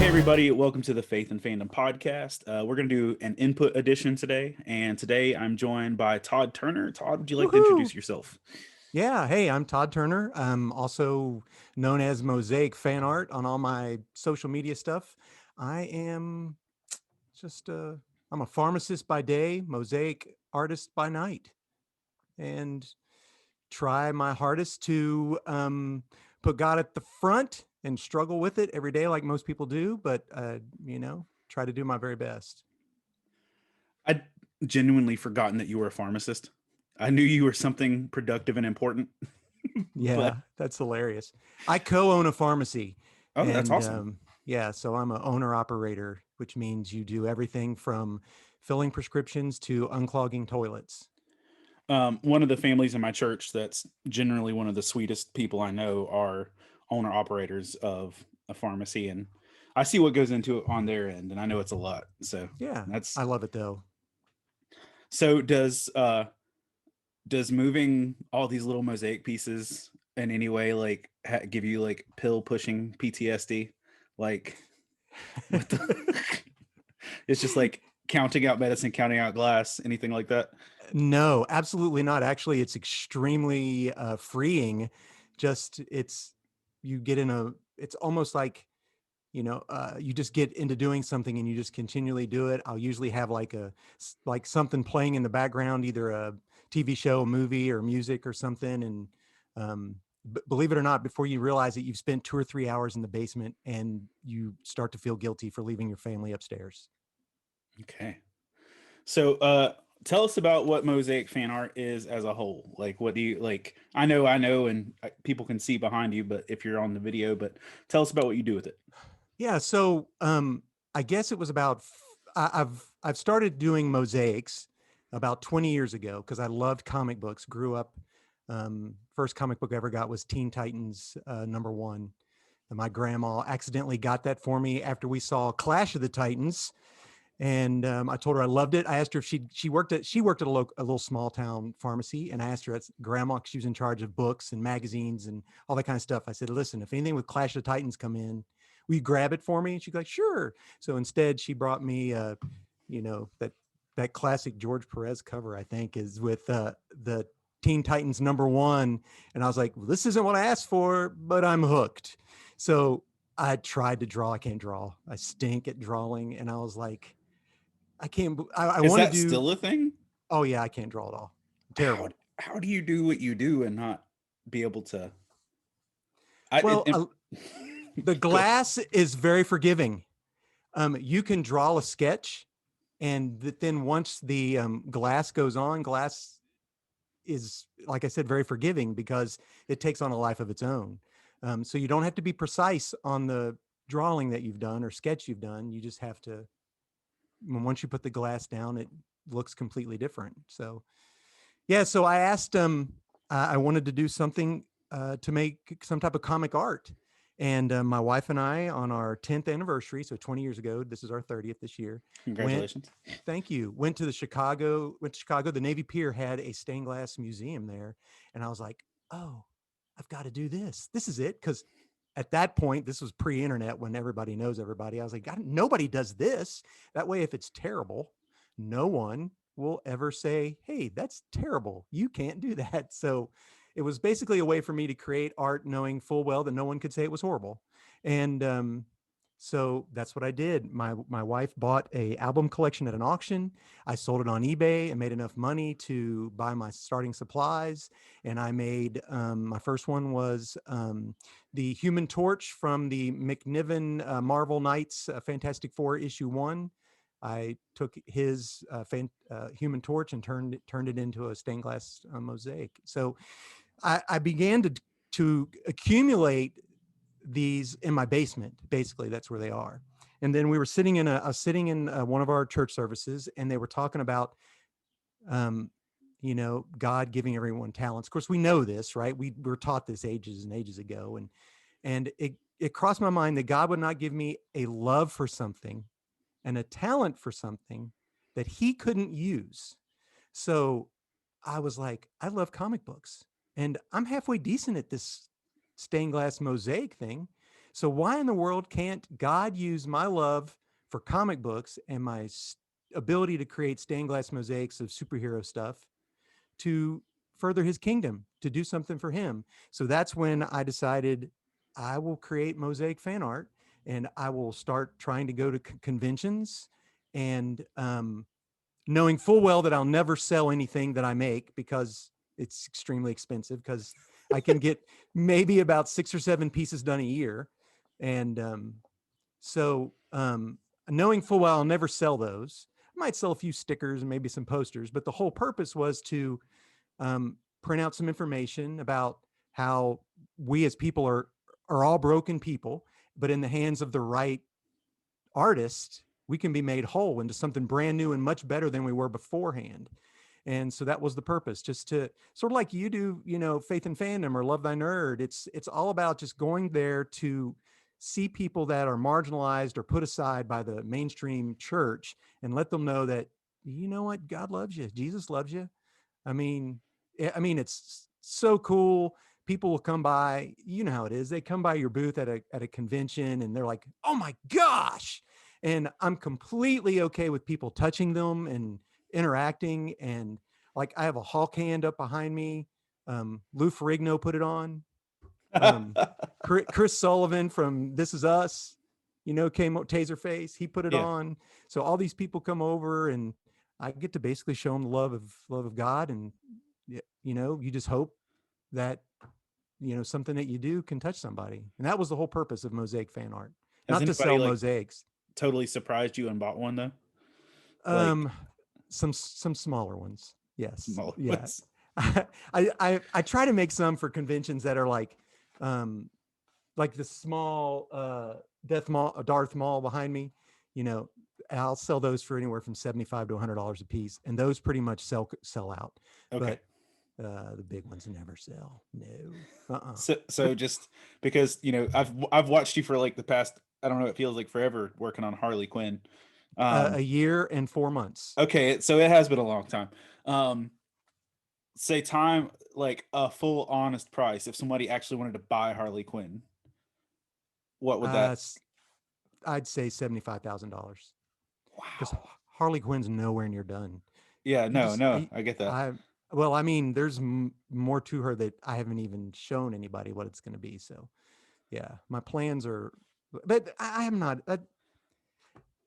Hey everybody, welcome to the Faith and Fandom podcast. We're going to do an input edition today, and today I'm joined by Todd Turner. Todd, would you like to Woohoo! introduce yourself? Yeah, hey, I'm Todd Turner. I'm also known as Mosaic Fan Art on all my social media stuff. I am just I'm a pharmacist by day, Mosaic artist by night, and try my hardest to put God at the front and struggle with it every day like most people do, but try to do my very best. I'd genuinely forgotten that you were a pharmacist. I knew you were something productive and important, but Yeah, that's hilarious. I co-own a pharmacy, oh, that's and awesome. yeah, so I'm a owner operator, which means you do everything from filling prescriptions to unclogging toilets. One of the families in my church that's generally one of the sweetest people I know are owner operators of a pharmacy, and I see what goes into it on their end, and I know it's a lot. So Yeah, that's I love it though. so does moving all these little mosaic pieces in any way like give you like pill pushing PTSD? Like what the it's just like counting out medicine, counting out glass, anything like that? No, absolutely not. Actually, it's extremely freeing. Just you get in a. It's almost like you just get into doing something and you just continually do it. I'll usually have like something playing in the background, either a TV show, a movie, or music or something. And believe it or not, before you realize it, you've spent 2 or 3 hours in the basement and you start to feel guilty for leaving your family upstairs. Okay. So tell us about what mosaic fan art is as a whole. Like what do you like? I know and people can see behind you, but if you're on the video, but tell us about what you do with it. Yeah, so I guess it was I've started doing mosaics about 20 years ago because I loved comic books. Grew up, first comic book I ever got was Teen Titans #1. And my grandma accidentally got that for me after we saw Clash of the Titans, and I told her I loved it. I asked her if she worked at a little small town pharmacy, and I asked her, that's grandma, 'cause she was in charge of books and magazines and all that kind of stuff. I said, listen, if anything with Clash of the Titans come in, will you grab it for me? And she's like, sure. So instead, she brought me, that classic George Perez cover, I think, is with the Teen Titans #1, and I was like, well, this isn't what I asked for, but I'm hooked. So I tried to draw. I can't draw. I stink at drawing, and I was like, I can't. I Is want to that do. still a thing? Oh yeah, I can't draw at all. How Terrible. how do you do what you do and not be able to I Well, the go glass is very forgiving. You can draw a sketch, and then once the glass goes on, glass is, like I said, very forgiving because it takes on a life of its own. So you don't have to be precise on the drawing that you've done or sketch you've done. You just have to. Once you put the glass down, it looks completely different. So yeah, so I asked I wanted to do something to make some type of comic art. And my wife and I, on our 10th anniversary, so 20 years ago, this is our 30th this year, went, congratulations. thank you, went to Chicago. The Navy Pier had a stained glass museum there. And I was like, oh, I've got to do this. This is it. Because at that point, this was pre-internet when everybody knows everybody. I was like, God, nobody does this. That way, if it's terrible, no one will ever say, hey, that's terrible. You can't do that. So it was basically a way for me to create art knowing full well that no one could say it was horrible. And so that's what I did. My wife bought a album collection at an auction. I sold it on eBay and made enough money to buy my starting supplies. And I made my first one was the Human Torch from the McNiven Marvel Knights Fantastic Four issue 1. I took his Human Torch and turned it into a stained glass mosaic. So I began to accumulate these in my basement. Basically, that's where they are. And then we were sitting in one of our church services, and they were talking about um, God giving everyone talents. Of course, we know this, right? We were taught this ages and ages ago, and it crossed my mind that God would not give me a love for something and a talent for something that he couldn't use. So I was like, I love comic books and I'm halfway decent at this stained glass mosaic thing. So why in the world can't God use my love for comic books and my ability to create stained glass mosaics of superhero stuff to further his kingdom, to do something for him? So that's when I decided I will create mosaic fan art, and I will start trying to go to conventions, and knowing full well that I'll never sell anything that I make because it's extremely expensive, because I can get maybe about 6 or 7 pieces done a year. And knowing full well I'll never sell those, I might sell a few stickers and maybe some posters, but the whole purpose was to print out some information about how we as people are all broken people, but in the hands of the right artist, we can be made whole into something brand new and much better than we were beforehand. And so that was the purpose, just to sort of like you do, Faith and Fandom or Love Thy Nerd. It's all about just going there to see people that are marginalized or put aside by the mainstream church and let them know that, you know what, God loves you, Jesus loves you. I mean, it's so cool. People will come by, you know how it is. They come by your booth at a convention and they're like, "Oh my gosh." And I'm completely okay with people touching them and interacting. And like, I have a Hulk hand up behind me. Lou Ferrigno put it on. Chris Sullivan from This Is Us, came Taserface. He put it Yeah. on. So all these people come over, and I get to basically show them the love of God. And you just hope that something that you do can touch somebody. And that was the whole purpose of Mosaic fan art, Has not to anybody sell like mosaics. totally surprised you and bought one though? Like Um, some smaller ones. Yes. small Yeah. ones. I try to make some for conventions that are like the small Darth Maul behind me. You know, I'll sell those for anywhere from $75 to $100 a piece, and those pretty much sell out. Okay. But the big ones never sell. No. So just because I've watched you for like the past, I don't know, it feels like forever working on Harley Quinn. A year and 4 months. Okay, so it has been a long time. Um, say time like a full honest price if somebody actually wanted to buy Harley Quinn, what would that? Uh, I'd say $75,000, because Wow. Harley Quinn's nowhere near done. Yeah, You no, just, no, I get that. I, well, I mean, there's more to her that I haven't even shown anybody what it's going to be. So, yeah, my plans are, but I am not.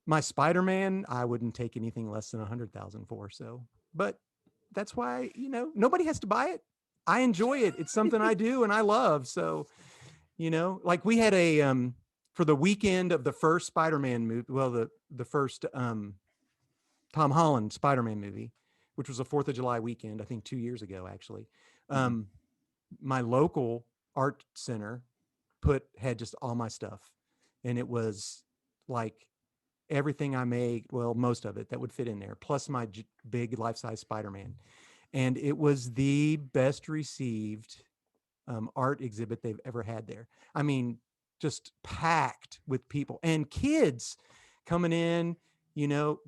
My Spider-Man, I wouldn't take anything less than 100,000 for. So, but that's why nobody has to buy it. I enjoy it. It's something I do and I love. So, like we had a for the weekend of the first Spider-Man movie. Well, the first Tom Holland Spider-Man movie, which was a 4th of July weekend, I think 2 years ago, actually. Mhm. Um, my local art center had just all my stuff. And it was like everything I made, well, most of it that would fit in there, plus my big life-size Spider-Man. And it was the best received art exhibit they've ever had there. I mean, just packed with people and kids coming in,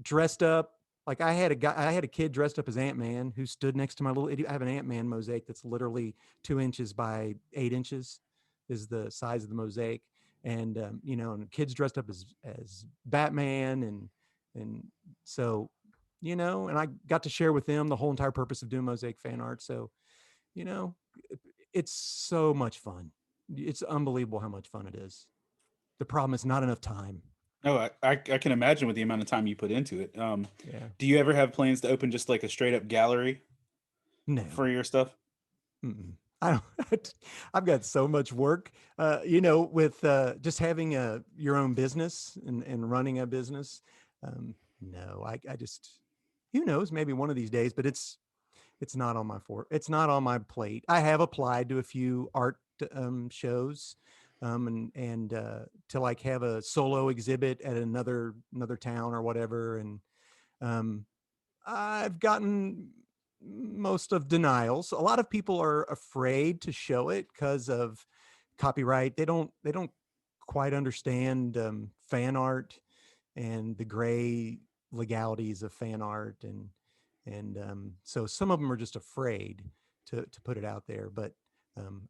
dressed up. Like I had a kid dressed up as Ant-Man who stood next to my little. I have an Ant-Man mosaic that's literally 2 inches by 8 inches, is the size of the mosaic, and and kids dressed up as Batman, and so and I got to share with them the whole entire purpose of doing mosaic fan art. So you know, it's so much fun. It's unbelievable how much fun it is. The problem is not enough time. No, I can imagine with the amount of time you put into it. Yeah. Do you ever have plans to open just like a straight up gallery for No. your stuff? Mm-mm. I don't. I've got so much work. With just having your own business and running a business. No, I just, who knows, maybe one of these days, but it's not on it's not on my plate. I have applied to a few art shows, and to like have a solo exhibit at another town or whatever. And um, I've gotten most of denials. A lot of people are afraid to show it because of copyright. They don't quite understand fan art and the gray legalities of fan art, and so some of them are just afraid to put it out there. But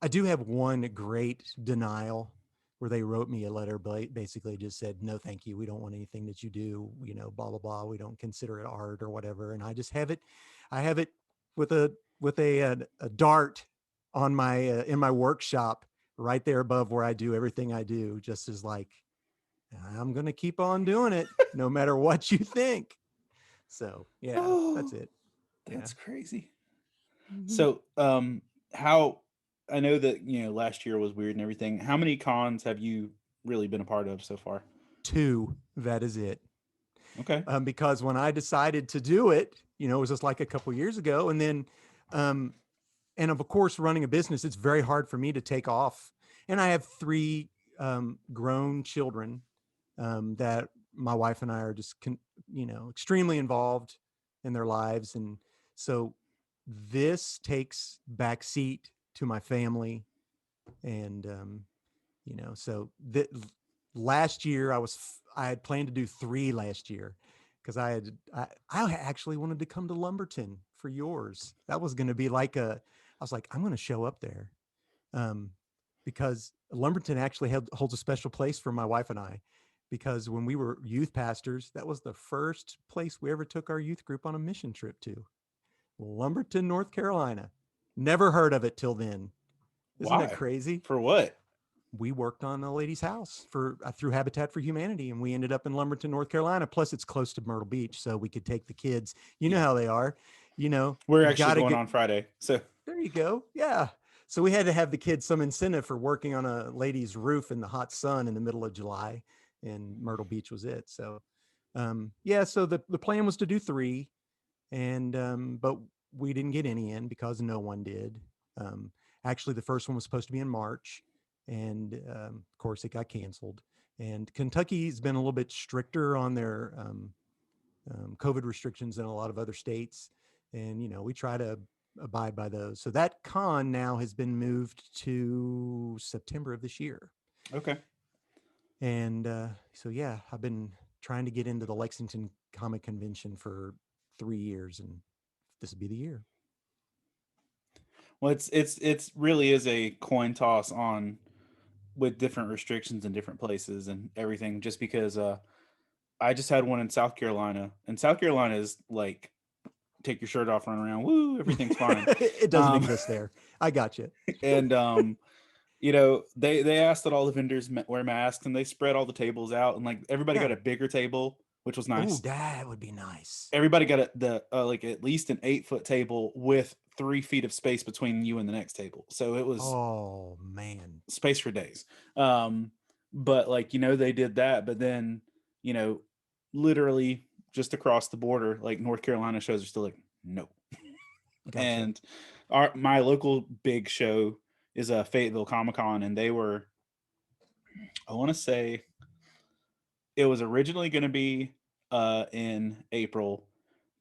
I do have one great denial where they wrote me a letter, but basically just said, no, thank you. We don't want anything that you do, blah, blah, blah. We don't consider it art or whatever. And I just have it. I have it with a dart on my, in my workshop right there above where I do everything I do, just as like, I'm going to keep on doing it no matter what you think. So yeah, that's Oh, it. Yeah. that's crazy. Mhm. So, how I know that last year was weird and everything. How many cons have you really been a part of so far? Two, that is it. Okay. Because when I decided to do it, it was just like a couple years ago. And then, um, and of course, running a business, it's very hard for me to take off. And I have three grown children that my wife and I are just, extremely involved in their lives. And so this takes backseat to my family. And, so last year I had planned to do three last year because I actually wanted to come to Lumberton for yours. That was going to be like I was like, I'm going to show up there. Um, because Lumberton actually holds a special place for my wife and I, because when we were youth pastors, that was the first place we ever took our youth group on a mission trip to. Lumberton, North Carolina. Never heard of it till then. Isn't that Why? crazy? For what? We worked on a lady's house for through Habitat for Humanity, and we ended up in Lumberton, North Carolina. Plus, it's close to Myrtle Beach, so we could take the kids. You know Yeah. how they are. We're You actually got to going get on Friday. So, there. You go. Yeah. So we had to have the kids some incentive for working on a lady's roof in the hot sun in the middle of July, and Myrtle Beach was it. So, yeah. So the plan was to do three, and but we didn't get any in because no one did. Um, Actually, the first one was supposed to be in March, and of course, it got canceled. And Kentucky's been a little bit stricter on their COVID restrictions than a lot of other states, and we try to abide by those. So that con now has been moved to September of this year, okay. and so yeah, I've been trying to get into the Lexington Comic Convention for 3 years, and this would be the year. Well, it's really is a coin toss on with different restrictions in different places and everything. Just because I just had one in South Carolina, and South Carolina is like take your shirt off, run around, woo, everything's fine. It doesn't Um, exist there. I got you. and they asked that all the vendors wear masks, and they spread all the tables out, and like everybody got Yeah. a bigger table, which was Oh, nice. that would be nice. Everybody got the like at least an 8 foot table with 3 feet of space between you and the next table, so it was Oh man. space for days. um but like they did that, but then you know literally just across the border, like North Carolina shows are still like no. Gotcha. And my local big show is a Fayetteville Comic Con, and they were, I want to say it was originally going to be in April.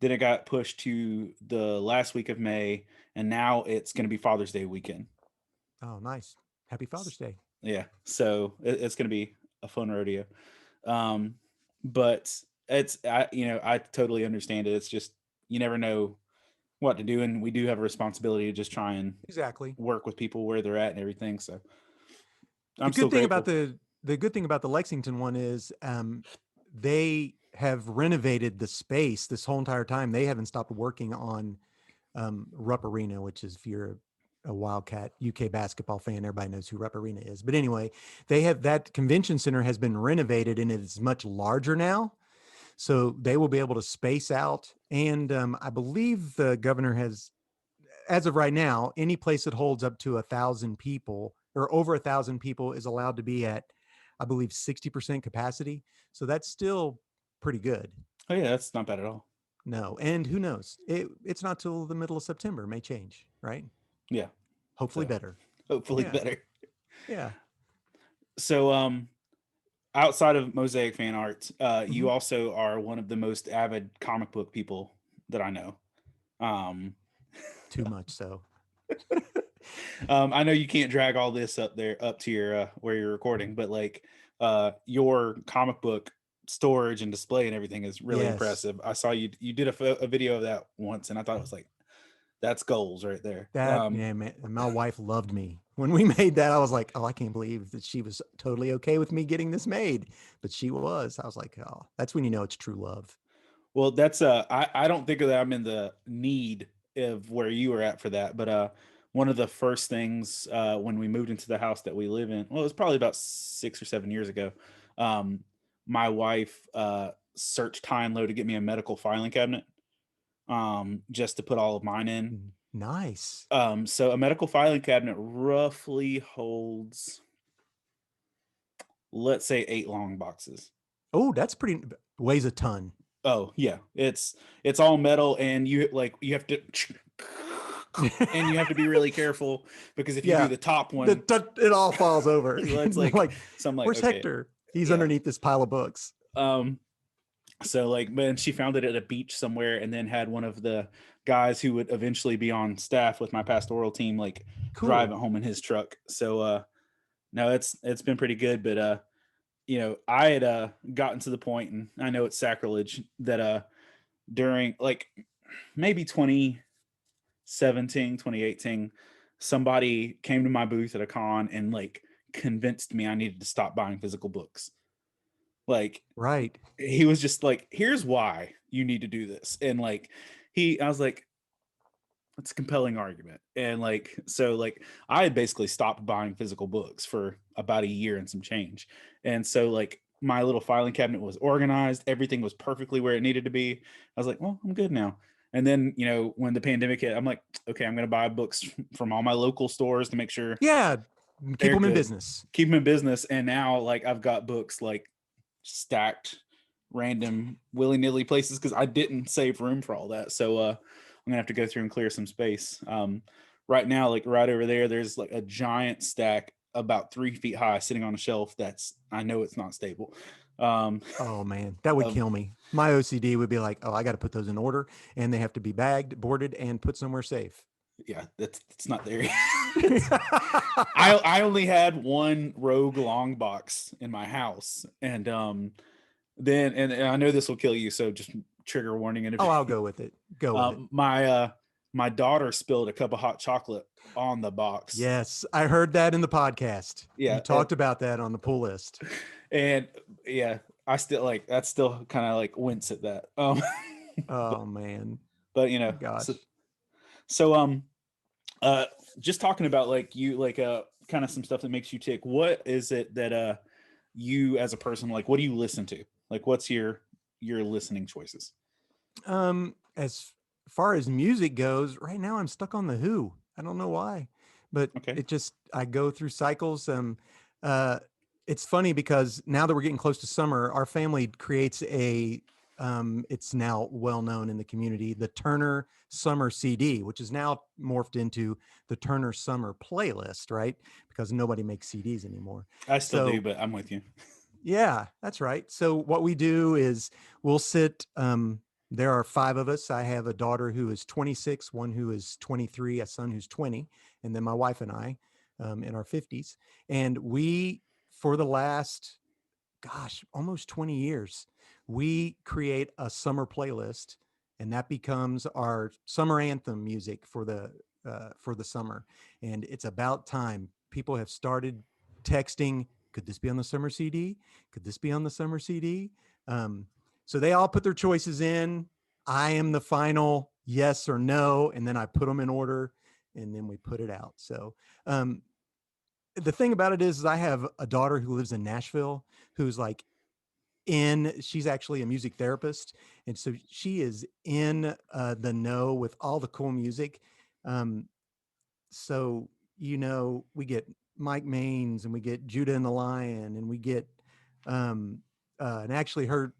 Then it got pushed to the last week of May, and now it's going to be Father's Day weekend. Oh, nice. Happy Father's Day. Yeah, so it's going to be a fun rodeo. Um, but I totally understand it. It's just you never know what to do, and we do have a responsibility to just try and Exactly. work with people where they're at and everything. So The I'm still good thing about grateful. the good thing about the Lexington one is they have renovated the space this whole entire time. They haven't stopped working on Rupp Arena, which is, if you're a Wildcat UK basketball fan, everybody knows who Rupp Arena is. But anyway, they have that convention center has been renovated and it's much larger now. So they will be able to space out. And I believe the governor has, as of right now, any place that holds up to 1,000 people or over 1,000 people is allowed to be at, I believe, 60% capacity. So that's still pretty good. Oh yeah, that's not bad at all. No, and who knows? It's not till the middle of September. It may change, right? Yeah, Hopefully so better. hopefully Yeah, better. yeah. So outside of Mosaic fan art, Hmm. you also are one of the most avid comic book people that I know. Um, Too much so. I know you can't drag all this up there up to your where you're recording, but like your comic book storage and display and everything is really Yes. impressive. I saw you did a video of that once, and I thought it was like That's goals right there. That, yeah, man, my wife loved me when we made that. I was like, oh, I can't believe that she was totally okay with me getting this made, but she was. I was like, oh, that's when you know it's true love. Well, that's I don't think that I'm in the need of where you were at for that, but one of the first things when we moved into the house that we live in, well, it was probably about 6 or 7 years ago. Um, my wife searched high and low to get me a medical filing cabinet, just to put all of mine in. Nice. So a medical filing cabinet roughly holds, let's say, 8 long boxes. Oh, that's pretty, weighs a ton. Oh yeah, it's all metal, and you have to and you have to be really careful because if you do Yeah. the top one, It all falls over. it's like, Like, so I'm like, where's okay, Hector? He's yeah. underneath this pile of books. So like, man, she found it at a beach somewhere, and then had one of the guys who would eventually be on staff with my pastoral team like drive Cool. it home in his truck. So no, it's been pretty good, but I had gotten to the point, and I know it's sacrilege, that during like maybe 2017, 2018, somebody came to my booth at a con and like convinced me I needed to stop buying physical books. Like, Right. he was just like, here's why you need to do this. And like, I was like, it's a compelling argument. And like, so like, I had basically stopped buying physical books for about a year and some change. And so like, my little filing cabinet was organized, everything was perfectly where it needed to be. I was like, well, I'm good now. And then, when the pandemic hit, I'm like, okay, I'm going to buy books from all my local stores to make sure Yeah. Keep they're them in good, business. keep them in business. And now like, I've got books like stacked random willy-nilly places because I didn't save room for all that. So I'm gonna have to go through and clear some space. Right now, like right over there's like a giant stack about 3 feet high sitting on a shelf that's, I know it's not stable. Oh man, that would um, kill me. My OCD would be like, oh, I got to put those in order, and they have to be bagged, boarded, and put somewhere safe. yeah, it's not there. I only had one rogue long box in my house, and then and I know this will kill you, so just trigger warning in Oh, advance. I'll go with it. Go with it. My daughter spilled a cup of hot chocolate on the box. Yes, I heard that in the podcast. Yeah, You talked about that on the pull list. and yeah, I still like that's still kind of like wince at that. Oh man, but gosh. so uh, just talking about like you like kind of some stuff that makes you tick. What is it that you as a person, like, what do you listen to? Like, what's your listening choices? As far as music goes, right now I'm stuck on the Who. I don't know why, but Okay. it just I go through cycles. Uh, it's funny because now that we're getting close to summer, our family creates a it's now well known in the community, the Turner Summer CD, which is now morphed into the Turner Summer playlist, right? Because nobody makes CDs anymore. I still do, So but I'm with you. yeah, that's right. So what we do is we'll sit. There are five of us. I have a daughter who is 26, one who is 23, a son who's 20, and then my wife and I in our 50s. And we, for the last, gosh, almost 20 years, we create a summer playlist, and that becomes our summer anthem music for the summer. And it's about time. People have started texting, could this be on the summer CD? Could this be on the summer CD? So they all put their choices in. I am the final yes or no, and then I put them in order, and then we put it out. So um, the thing about it is I have a daughter who lives in Nashville who's like she's actually a music therapist, and so she is in the know with all the cool music. Um, so we get Mike Maines, and we get Judah and the Lion, and we get um and actually her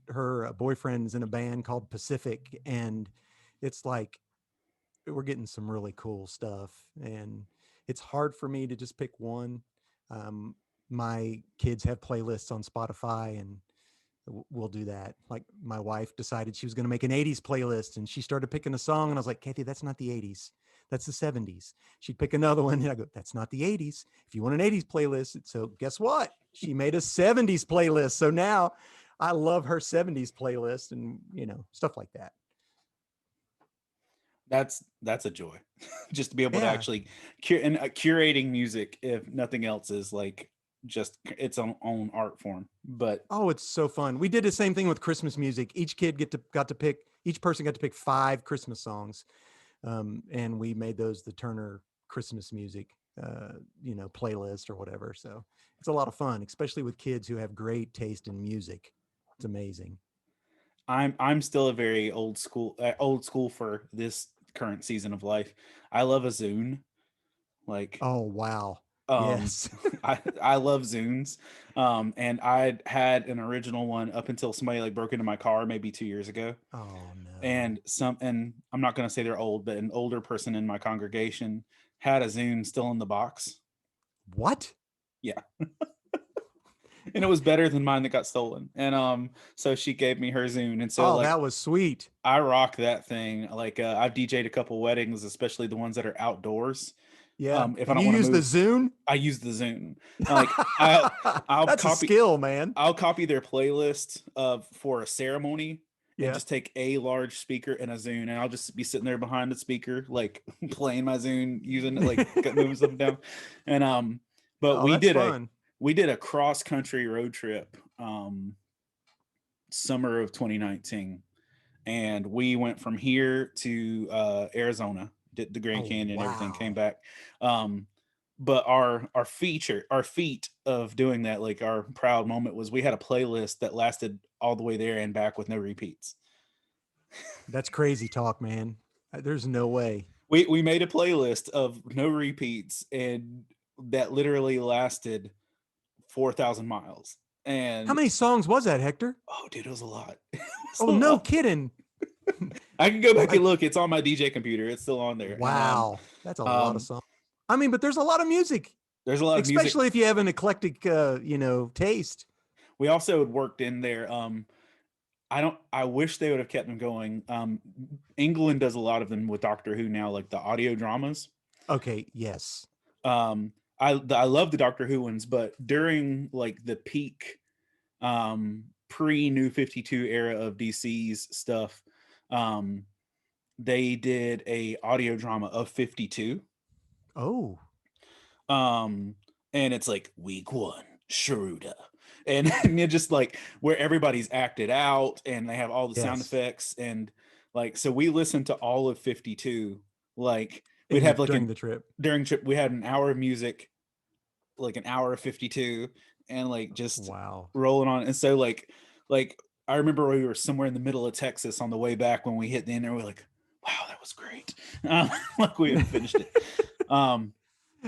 boyfriend's in a band called Pacific, and it's like we're getting some really cool stuff, and it's hard for me to just pick one. um my kids have playlists on Spotify, and we'll do that. Like my wife decided she was going to make an 80s playlist, and she started picking a song, and I was like, Kathy, that's not the 80s. That's the 70s. She'd pick another one, and I go, that's not the 80s. If you want an 80s playlist. So guess what? She made a 70s playlist. So now I love her 70s playlist, and stuff like that. That's a joy. Just to be able to Yeah. actually curating music, if nothing else, is like just its own art form. But Oh, it's so fun. We did the same thing with Christmas music. Each person got to pick 5 Christmas songs, and we made those the Turner Christmas music, playlist or whatever. So it's a lot of fun, especially with kids who have great taste in music. It's amazing. I'm still a very old school for this current season of life. I love a Zune. Like Oh, wow. um Yes. I love Zunes. And I had an original one up until somebody like broke into my car maybe 2 years ago. Oh no. And I'm not going to say they're old, but an older person in my congregation had a Zune still in the box. What? Yeah. And it was better than mine that got stolen. And so she gave me her Zune. And so Oh, like that was sweet. I rock that thing. Like I've DJ'd a couple weddings, especially the ones that are outdoors. Yeah. If I And don't you want to use the move, Zune? I use the Zune. Like I'll That's a copy skill, man. I'll copy their playlist of for a ceremony and Yeah. just take a large speaker and a Zune, and I'll just be sitting there behind the speaker, like playing my Zune, using it, like moving stuff down. And but Oh, that's fun. we did a cross country road trip summer of 2019, and we went from here to Arizona, did the Grand Oh, Canyon and everything, came wow. back. Um, but our feat of doing that, like our proud moment, was we had a playlist that lasted all the way there and back with no repeats. That's crazy talk, man. There's no way. We made a playlist of no repeats, and that literally lasted 4,000 miles. How And many songs was that, Hector? oh, dude, it was a lot. It was Oh, a no lot. kidding. I can go back I and look. It's on my DJ computer. It's still on there. And Wow. That's a lot of um, songs. I mean, but there's a lot of music, there's a lot of music. especially if you have an eclectic taste. We also had worked in there. I don't. I wish they would have kept them going. England does a lot of them with Doctor Who now, like the audio dramas. Okay, yes. I love the Doctor Who ones, but during like the peak pre New 52 era of DC's stuff, um, they did a audio drama of 52. Oh. Um, and it's like week one, Sharuda. And it just like where everybody's acted out and they have all the sound Yes. effects. And like, so we listened to all of 52. Like we'd have like During an the trip. during trip, we had an hour of music, like an hour of 52, and like just Wow. rolling on. And so like I remember we were somewhere in the middle of Texas on the way back when we hit the end there. We're like, wow, that was great. Like we had finished it. Um,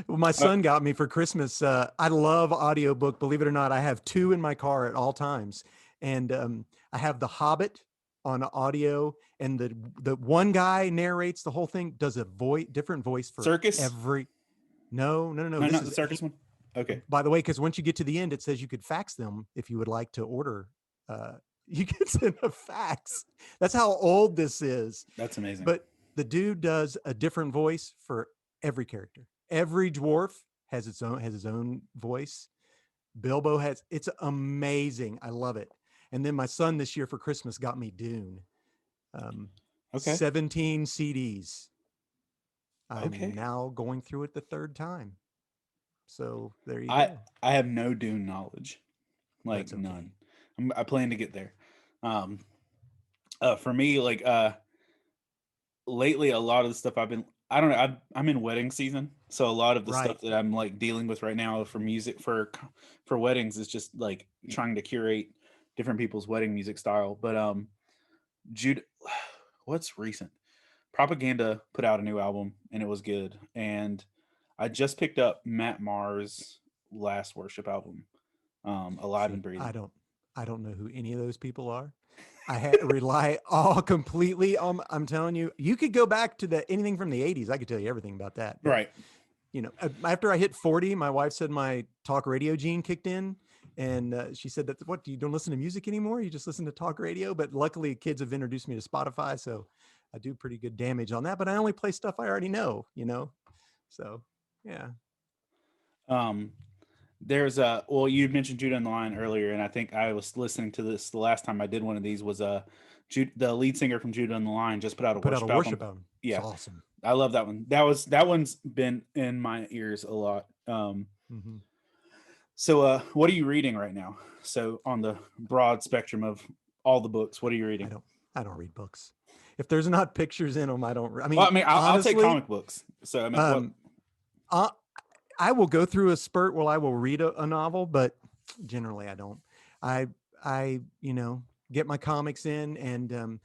Well, my uh, son got me for Christmas. I love audiobook. Believe it or not, I have 2 in my car at all times. And I have The Hobbit on audio, and the one guy narrates the whole thing, does a different voice for Circus? every. No, no, no, no. No, This not the is circus one. Okay. by the way, because once you get to the end, it says you could fax them if you would like to order. Uh, you can send a fax. That's how old this is. That's amazing. But the dude does a different voice for every character. Every dwarf has his own voice. Bilbo has. It's amazing. I love it. And then my son this year for Christmas got me Dune. Um, Okay. 17 CDs. I'm Okay. now going through it the 3rd time. So there you I go. I have no Dune knowledge. Like That's none. okay. I plan to get there. Um for me, like lately a lot of the stuff I've been I don't know, I'm in wedding season. So a lot of the Right. stuff that I'm like dealing with right now for music for weddings is just like trying to curate different people's wedding music style. But Jude what's recent? Propaganda put out a new album and it was good. And I just picked up Matt Maher's last worship album, Alive and See, Breathing. I don't know who any of those people are. Rely all completely on. I'm telling you, you could go back to the anything from the '80s. I could tell you everything about that. But Right. after I hit 40, my wife said my talk radio gene kicked in, and she said that what you don't listen to music anymore, you just listen to talk radio. But luckily, kids have introduced me to Spotify, so I do pretty good damage on that. But I only play stuff I already know. So yeah. Um There's a well, you mentioned Judah and the Lion earlier, and I think I was listening to this the last time I did one of these was the lead singer from Judah and the Lion just put out a Put out a worship album. worship album. It's Yeah, awesome. I love that one. That one's been in my ears a lot. Hmm. So what are you reading right now? So on the broad spectrum of all the books, what are you I reading? don't I don't read books. If there's not pictures in them, I don't. I Well, mean, I mean, I'll take honestly, comic books. So I mean, what? um, I, I will go through a spurt where I will read a novel, but generally I don't. I get my comics in, and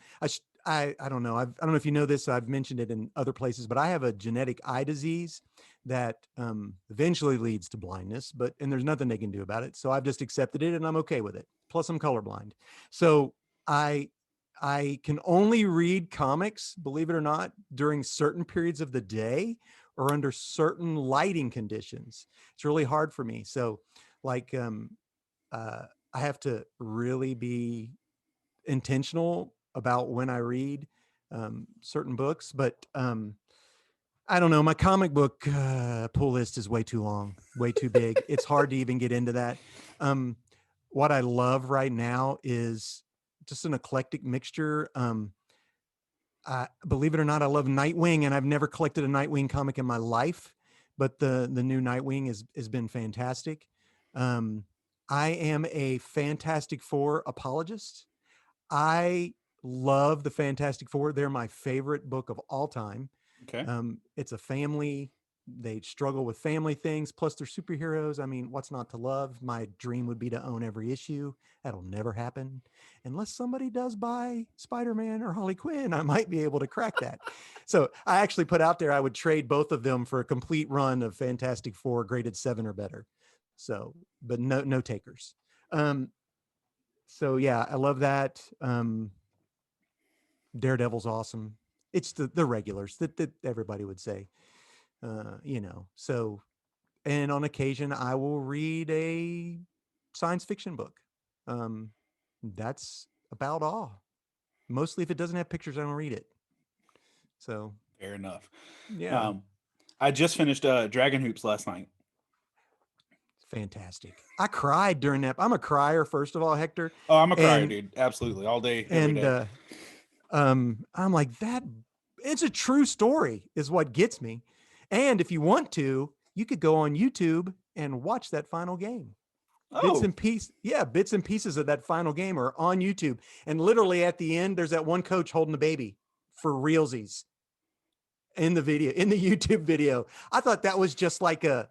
I don't know. I don't know if you know this. I've mentioned it in other places, but I have a genetic eye disease that eventually leads to blindness. And there's nothing they can do about it. So I've just accepted it, and I'm okay with it. Plus, I'm colorblind. So I I can only read comics, believe it or not, during certain periods of the day or under certain lighting conditions. It's really hard for me. So, like, uh, I have to really be intentional about when I read certain books. But I don't know. My comic book pull list is way too long, way too big. It's hard to even get into that. Um, what I love right now is just an eclectic mixture. Believe it or not, I love Nightwing, and I've never collected a Nightwing comic in my life, but the new Nightwing has been fantastic. Um, I am a Fantastic Four apologist. I love the Fantastic Four. They're my favorite book of all time. Okay. It's a family. They struggle with family things. Plus, they're superheroes. I mean, what's not to love? My dream would be to own every issue. That'll never happen unless somebody does buy Spider-Man or Harley Quinn. I might be able to crack that. So I actually put out there I would trade both of them for a complete run of Fantastic Four graded 7 or better. So, but no takers. Um, so yeah, I love that. Daredevil's awesome. It's the regulars that everybody would say. So, and on occasion I will read a science fiction book. Um, that's about all. Mostly if it doesn't have pictures, I don't read it. So Fair enough. yeah, Um, I just finished Dragon Hoops last night. fantastic. I cried during that. I'm a crier, first of all, Hector. Oh, I'm a crier, And dude. Absolutely, all day, every and day. I'm like, that it's a true story is what gets me. And if you want to, you could go on YouTube and watch that final game. Oh, Bits and pieces of that final game are on YouTube. And literally at the end, there's that one coach holding the baby for realsies in the video, in the YouTube video. I thought that was just like a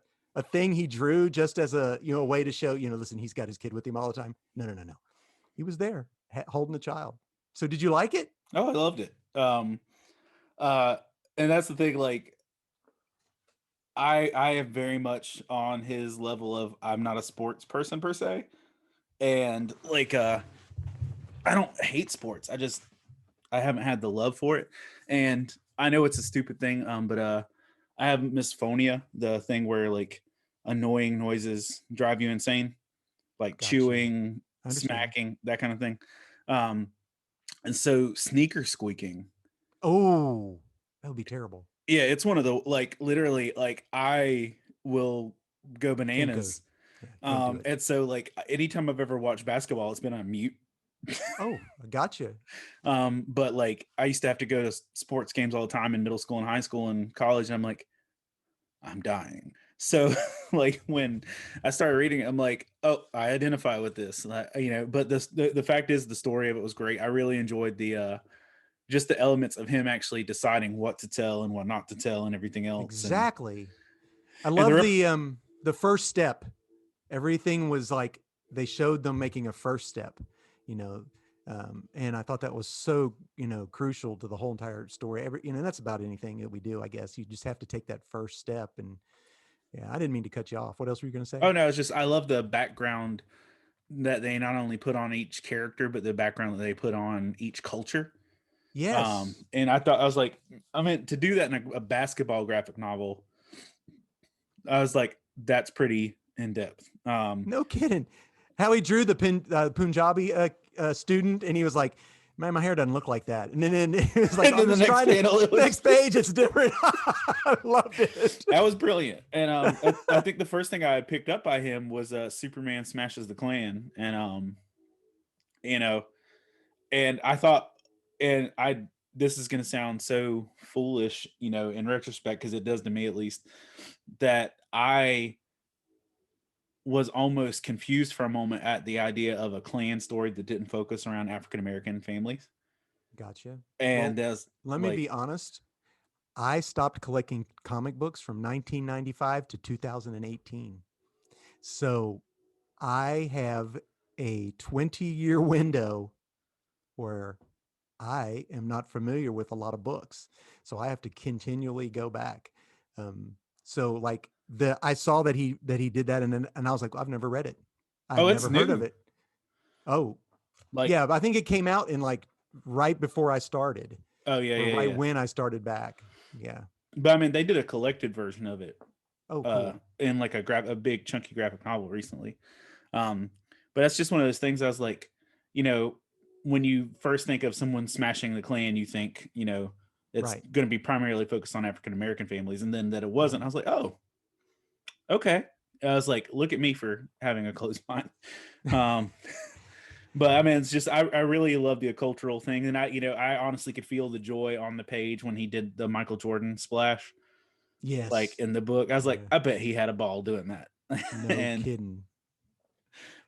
thing he drew just as a way to show, listen, he's got his kid with him all the time. No. He was there holding the child. So did you like it? oh, I loved it. Uh, and that's the thing. Like, I am very much on his level of I'm not a sports person per se, and like I don't hate sports. I haven't had the love for it, and I know it's a stupid thing. But I have misophonia, the thing where like annoying noises drive you insane, like Gotcha. chewing, I understand. smacking, that kind of thing. Um, and so sneaker squeaking, Oh, that would be terrible. yeah, it's one of the like literally like I will go Can't go. bananas. Yeah, don't do it. And so like anytime I've ever watched basketball, it's been on mute. Oh, I gotcha. But like I used to have to go to sports games all the time in middle school and high school and college, and I'm like, I'm dying. So like when I started reading it, I'm like, oh, I identify with this. But the fact is the story of it was great. I really enjoyed the just the elements of him actually deciding what to tell and what not to tell and everything else. Exactly. I And love the first step. Everything was like they showed them making a first step, you know. And I thought that was so, crucial to the whole entire story. That's about anything that we do, I guess. You just have to take that first step. And yeah, I didn't mean to cut you off. What else were you going to say? oh no, it's just I love the background that they not only put on each character, but the background that they put on each culture. Yes. And I thought I was like, I mean, to do that in a basketball graphic novel, I was like, that's pretty in depth. No kidding. How he drew the Punjabi student, and he was like, man, my hair doesn't look like that. And then it was like, And I'm then the just next trying to, panel, it was next page, it's different. I loved it. that was brilliant. And I think the first thing I picked up by him was Superman smashes the Klan, and you know, and I thought, and I this is going to sound so foolish, in retrospect, because it does to me at least, that I was almost confused for a moment at the idea of a Klan story that didn't focus around African American families, Gotcha. and Well, as let me like, be honest. I stopped collecting comic books from 1995 to 2018. So I have a 20-year window where I am not familiar with a lot of books. So I have to continually go back. So like I saw that he did that, and I was like, I've never read it. I'd oh, it's never heard of new. it. Oh, Like, yeah, but I think it came out in like right before I started, oh yeah, or yeah, right yeah. when I started back. Yeah. But I mean, they did a collected version of it, Oh, cool. in like a big chunky graphic novel recently. Um, but that's just one of those things. I was like, you know, when you first think of someone smashing the Klan, you think, it's Right. going to be primarily focused on African American families, and then that it wasn't. Right. I was like, oh, okay. I was like, look at me for having a closed mind. Um, but I mean, it's just I really love the cultural thing, and I honestly could feel the joy on the page when he did the Michael Jordan splash, like Yes. in the book. I was like, Yeah. I bet he had a ball doing that. No And kidding.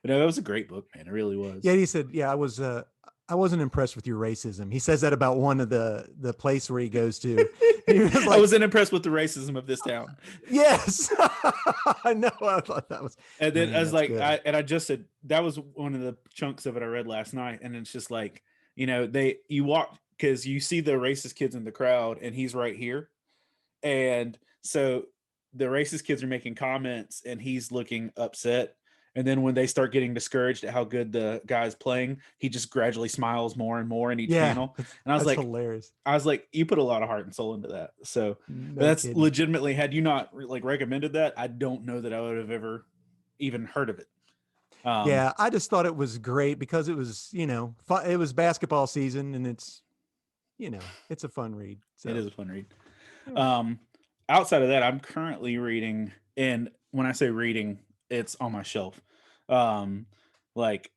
but no, it was a great book, man. It really Yeah, was. he said, "Yeah, I wasn't impressed with your racism." He says that about one of the place where he goes to. He was I like, wasn't impressed with the racism of this town. "Yes, I know." I thought that was, And then I man, was that's like, good. I just said that was one of the chunks of it I read last night, and it's just like, you walk because you see the racist kids in the crowd, and he's right here, and so the racist kids are making comments, and he's looking upset. And then when they start getting discouraged at how good the guy's playing, he just gradually smiles more and more in each Yeah, panel. And I was that's like, hilarious. you put a lot of heart and soul into that. So, but No that's kidding. legitimately, had you not like recommended that, I don't know that I would have ever even heard of it. Um, Yeah, I just thought it was great because it was, fun, it was basketball season, and it's a fun read. it is So a fun read. yeah. Um, outside of that, I'm currently reading, and when I say reading, it's on my shelf. Um, like,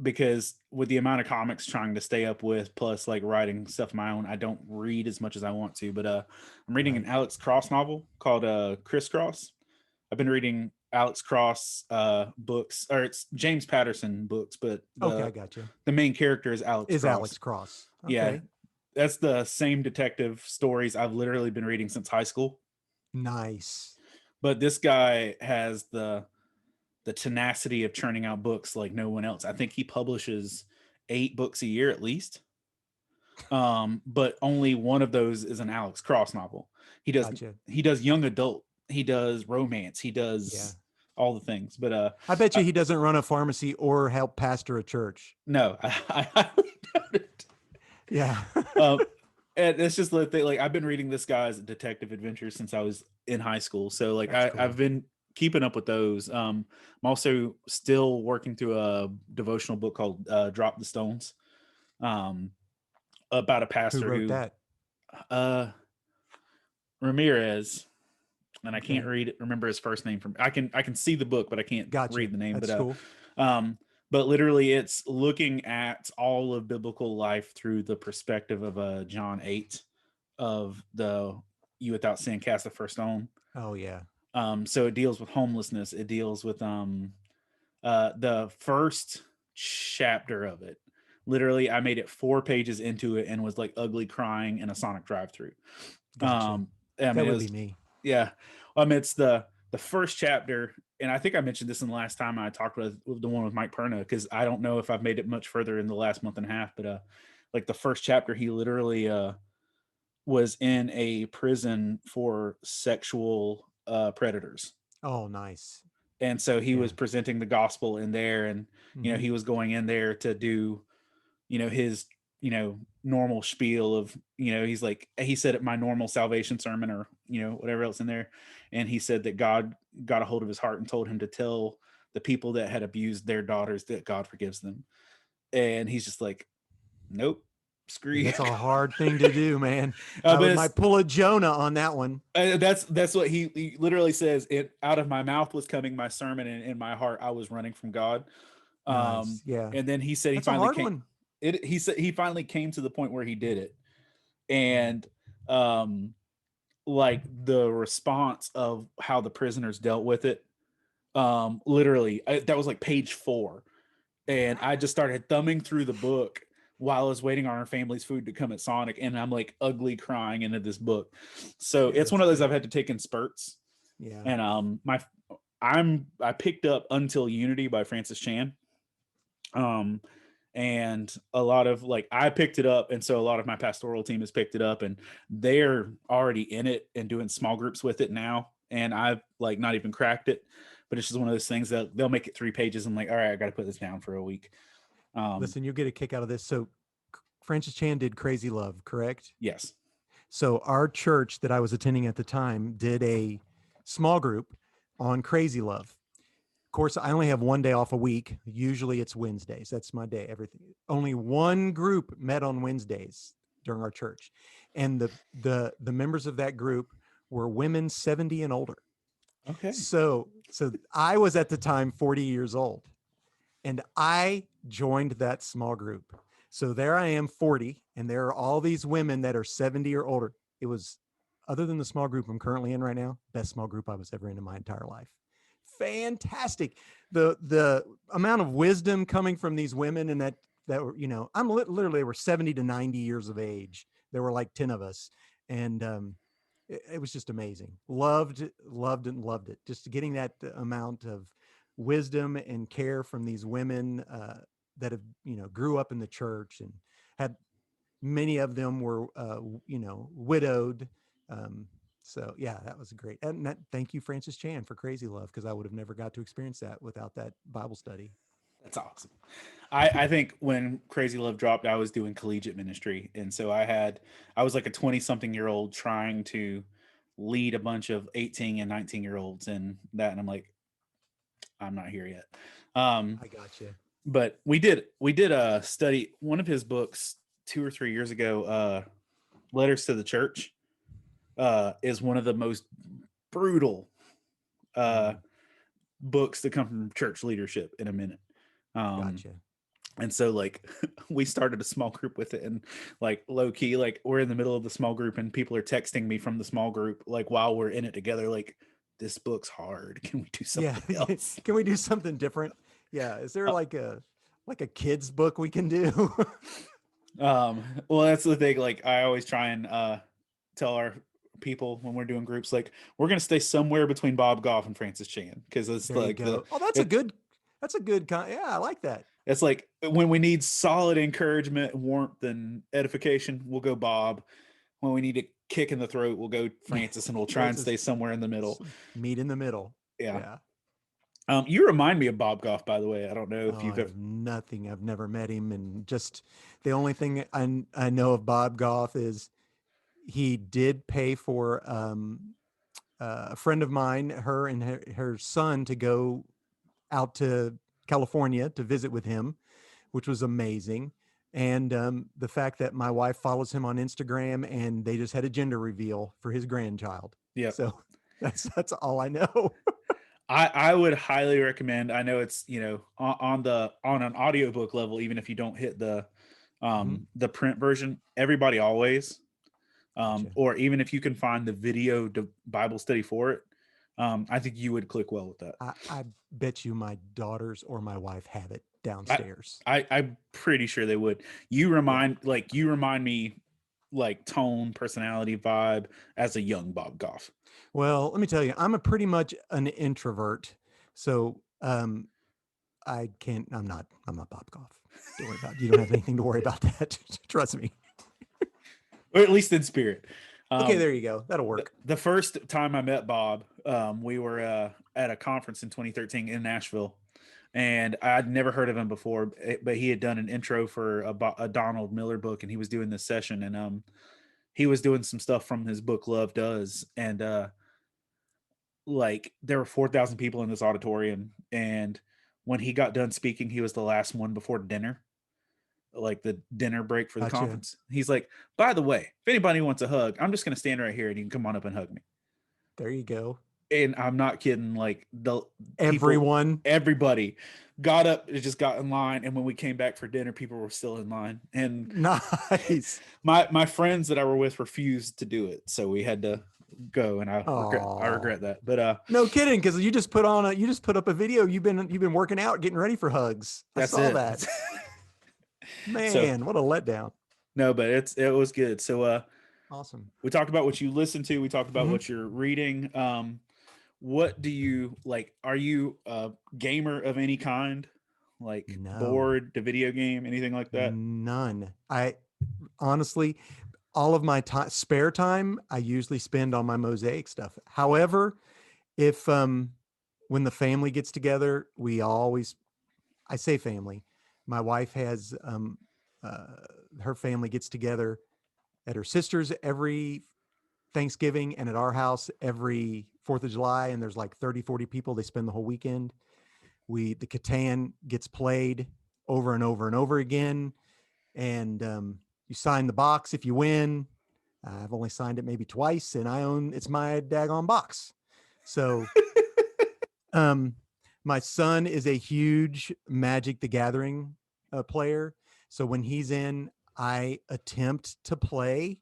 because with the amount of comics trying to stay up with, plus like writing stuff of my own, I don't read as much as I want to. But I'm reading an Right. Alex Cross novel called Crisscross. I've been reading Alex Cross books, or it's James Patterson books, but Okay, the I got you. the main character is Alex Is Cross. Alex Cross. Yeah, Okay. that's the same detective stories I've literally been reading since high school. Nice. But this guy has the tenacity of churning out books like no one else. I think he publishes 8 books a year at least. But only one of those is an Alex Cross novel. He does Gotcha. he does young adult, he does romance, he Yeah. does all the things. But I bet you he doesn't run a pharmacy or help pastor a church. no, I highly doubt it. Yeah. Um, and it's just the thing. Like, I've been reading this guy's detective adventures since I was in high school, so like That's I've cool. been keeping up with those. I'm also still working through a devotional book called "Drop the Stones," um, about a Who pastor wrote who that? uh, Ramirez, and I can't Okay. remember his first name. From I can see the book, but I can't Gotcha. read the name. That's cool. Um, but literally, it's looking at all of biblical life through the perspective of John 8, of the "You without sin cast the first stone." Oh yeah. So it deals with homelessness. It deals with the first chapter of it. Literally, I made it 4 pages into it and was like ugly crying in a Sonic drive-through. Gotcha. I mean, That it would be was, me. yeah. It's the first chapter, and I think I mentioned this in the last time I talked with the one with Mike Perna, because I don't know if I've made it much further in the last month and a half, but like the first chapter, he literally was in a prison for sexual predators, Oh, nice. and so he Yeah. was presenting the gospel in there, and Hmm. he was going in there to do his normal spiel of, he's like, he said at my normal salvation sermon, or whatever else in there, and he said that God got a hold of his heart and told him to tell the people that had abused their daughters that God forgives them. And he's just like, Nope. Screw Yeah, you. that's a hard thing to do, man. I But would it's, might pull a Jonah on that one. that's what he literally says. It out of my mouth was coming my sermon, and in my heart I was running from God. Nice. Yeah. And then he said he That's a finally hard came. one. He said he finally came to the point where he did it, and um, like the response of how the prisoners dealt with it. Literally, that was like page 4, and I just started thumbing through the book while I was waiting on our family's food to come at Sonic, and I'm like ugly crying into this book. So Yeah, it's one that's of those great. I've had to take in spurts. Yeah. And I picked up Until Unity by Francis Chan. Um and a lot of like I picked it up, and so a lot of my pastoral team has picked it up, and they're already in it and doing small groups with it now, and I've like not even cracked it, but it's just one of those things that they'll make it 3 pages and like, all right, I got to put this down for a week. Listen, you'll get a kick out of this. So Francis Chan did Crazy Love, correct? Yes. So our church that I was attending at the time did a small group on Crazy Love. Of course, I only have one day off a week. Usually it's Wednesdays. That's my day. Everything. Only one group met on Wednesdays during our church. And the members of that group were women 70 and older. Okay. So I was at the time 40 years old, and I joined that small group. So there I am 40, and there are all these women that are 70 or older. It was, other than the small group I'm currently in right now, best small group I was ever in my entire life. Fantastic. The amount of wisdom coming from these women, and that were, I'm literally, they were 70 to 90 years of age. There were like 10 of us. And it was just amazing. Loved and loved it. Just getting that amount of wisdom and care from these women that have, grew up in the church, and had, many of them were, widowed. So yeah, that was great. And thank you, Francis Chan, for Crazy Love, because I would have never got to experience that without that Bible study. That's awesome. I think when Crazy Love dropped, I was doing collegiate ministry. And so I was like a 20 something year old trying to lead a bunch of 18 and 19-year-olds in that. And I'm like, I'm not here yet. I got you. But we did a study, one of his books 2 or 3 years ago, Letters to the Church, is one of the most brutal uh, books to come from church leadership in a minute. Um, Gotcha. and so like we started a small group with it, and like low key, like we're in the middle of the small group and people are texting me from the small group, like while we're in it together, like, this book's hard. Can we do Yeah. something else? Can we do something different? Yeah. Is there Uh, like a kid's book we can do? well, that's the thing. Like I always try and tell our people when we're doing groups, like we're gonna stay somewhere between Bob Goff and Francis Chan, because it's There you like go. Oh, it, that's a good yeah, I like that. it's like when we need solid encouragement, warmth, and edification, we'll go Bob. When we need a kick in the throat, we'll go Francis, and we'll try and Francis, stay somewhere in the middle. meet in the middle. Yeah. Yeah. You remind me of Bob Goff, by the way. I don't know if Oh, you've I ever. have nothing. I've never met him, and just the only thing I know of Bob Goff is he did pay for a friend of mine, her and her son, to go out to California to visit with him, which was amazing. And the fact that my wife follows him on Instagram, and they just had a gender reveal for his grandchild. Yeah. So that's all I know. I would highly recommend. I know it's, on an audiobook level, even if you don't hit Mhm. the print version, Everybody Always, Gotcha. or even if you can find the video Bible study for it, I think you would click well with that. I bet you my daughters or my wife have it I, downstairs. I'm pretty sure they would. Yeah. You remind me, like, tone, personality, vibe, as a young Bob Goff. Well, let me tell you, I'm a pretty much an introvert. So I'm not Bob Goff. Don't worry about it. You don't have anything to worry about that. Trust me. Or at least in spirit. Okay, Um, there you go. That'll work. the first time I met Bob, we were at a conference in 2013 in Nashville, and I'd never heard of him before, but he had done an intro for a Donald Miller book, and he was doing this session, and he was doing some stuff from his book Love Does, and like there were 4,000 people in this auditorium, and when he got done speaking, he was the last one before dinner. like the dinner break for the Gotcha. conference. He's like, by the way, if anybody wants a hug, I'm just going to stand right here and you can come on up and hug me. There you go. And I'm not kidding. Like the people, Everyone. everybody got up, it just got in line. And when we came back for dinner, people were still in line. And Nice. my friends that I were with refused to do it. So we had to go, and I Oh, regret that. But no kidding. Cause you just put up a video. You've been working out, getting ready for hugs. I that's saw it. that. So Man, what a letdown. no, but it was good. So Awesome. we talked about what you listen to, we talked about Hmm. what you're reading. What do you like? Are you a gamer of any kind? Like No, board, the video game, anything like that? none. I honestly, all of my time, spare time, I usually spend on my Mosaic stuff. However, if when the family gets together, we always, I say family, my wife has uh her family gets together at her sister's every Thanksgiving and at our house every 4th of July, and there's like 30, 40 people. They spend the whole weekend. The Catan gets played over and over and over again, and you sign the box if you win. I've only signed it maybe twice, and it's my daggone box. So um, my son is a huge Magic the Gathering player. So when he's in, I attempt to play,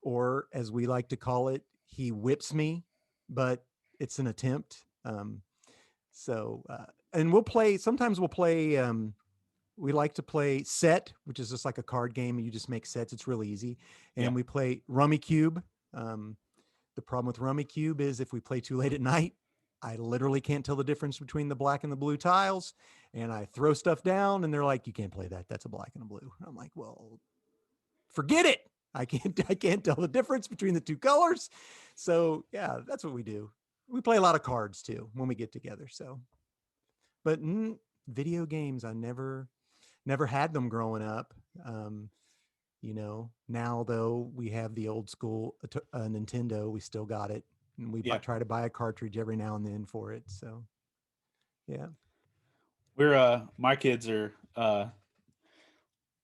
or as we like to call it, he whips me, but it's an attempt. And we'll play, sometimes we'll play, we like to play set, which is just like a card game. And you just make sets. It's really easy. Yeah. And we play Rummy Cube. The problem with Rummy Cube is if we play too late at night, I literally can't tell the difference between the black and the blue tiles. And I throw stuff down and they're like, you can't play that. That's a black and a blue. I'm like, well, forget it. I can't tell the difference between the two colors. So yeah, that's what we do. We play a lot of cards too when we get together. So, but video games, I never had them growing up. Um, now though we have the old school Nintendo, we still got it, and we Yeah. try to buy a cartridge every now and then for it. So yeah. We're my kids are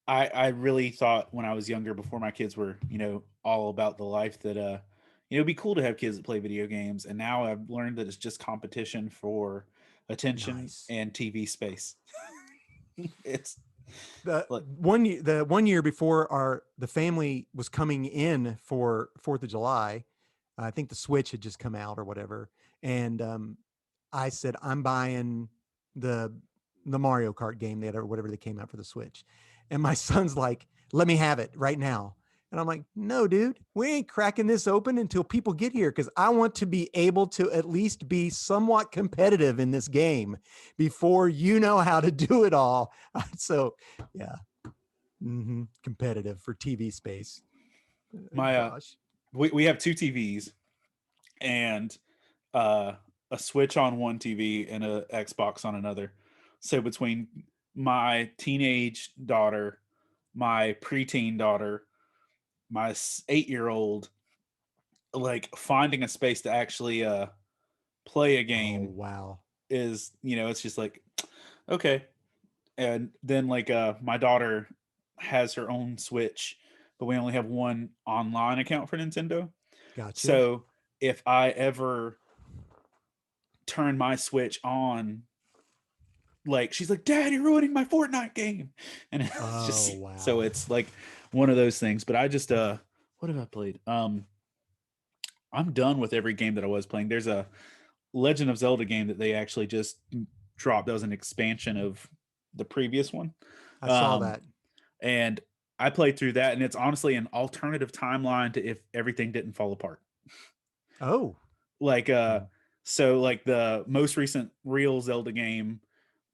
I really thought when I was younger, before my kids were, all about the life, that it'd be cool to have kids that play video games. And now I've learned that it's just competition for attention Nice. and TV space. It's The like, one year before the family was coming in for 4th of July, I think the Switch had just come out or whatever, and I said I'm buying the Mario Kart game that or whatever that came out for the Switch, and my son's like, "Let me have it right now." And I'm like, "No, dude, we ain't cracking this open until people get here because I want to be able to at least be somewhat competitive in this game before you know how to do it all." So, yeah, competitive for TV space. my Gosh, we have two TVs and uh a Switch on one TV and a Xbox on another. So between my teenage daughter, my preteen daughter, my 8-year-old, like finding a space to actually play a oh game wow, is, it's just like, okay. And then like my daughter has her own Switch, but we only have one online account for Nintendo. gotcha. So if I ever turn my Switch on, like she's like, "Dad, you're ruining my Fortnite game," and it's Oh just, so wow. it's like one of those things. But I just what have I played? I'm done with every game that I was playing. There's a Legend of Zelda game that they actually just dropped. That was an expansion of the previous one. I saw Um, that. and I played through that, and it's honestly an alternative timeline to if everything didn't fall apart. Oh, Like mm, so like the most recent real Zelda game,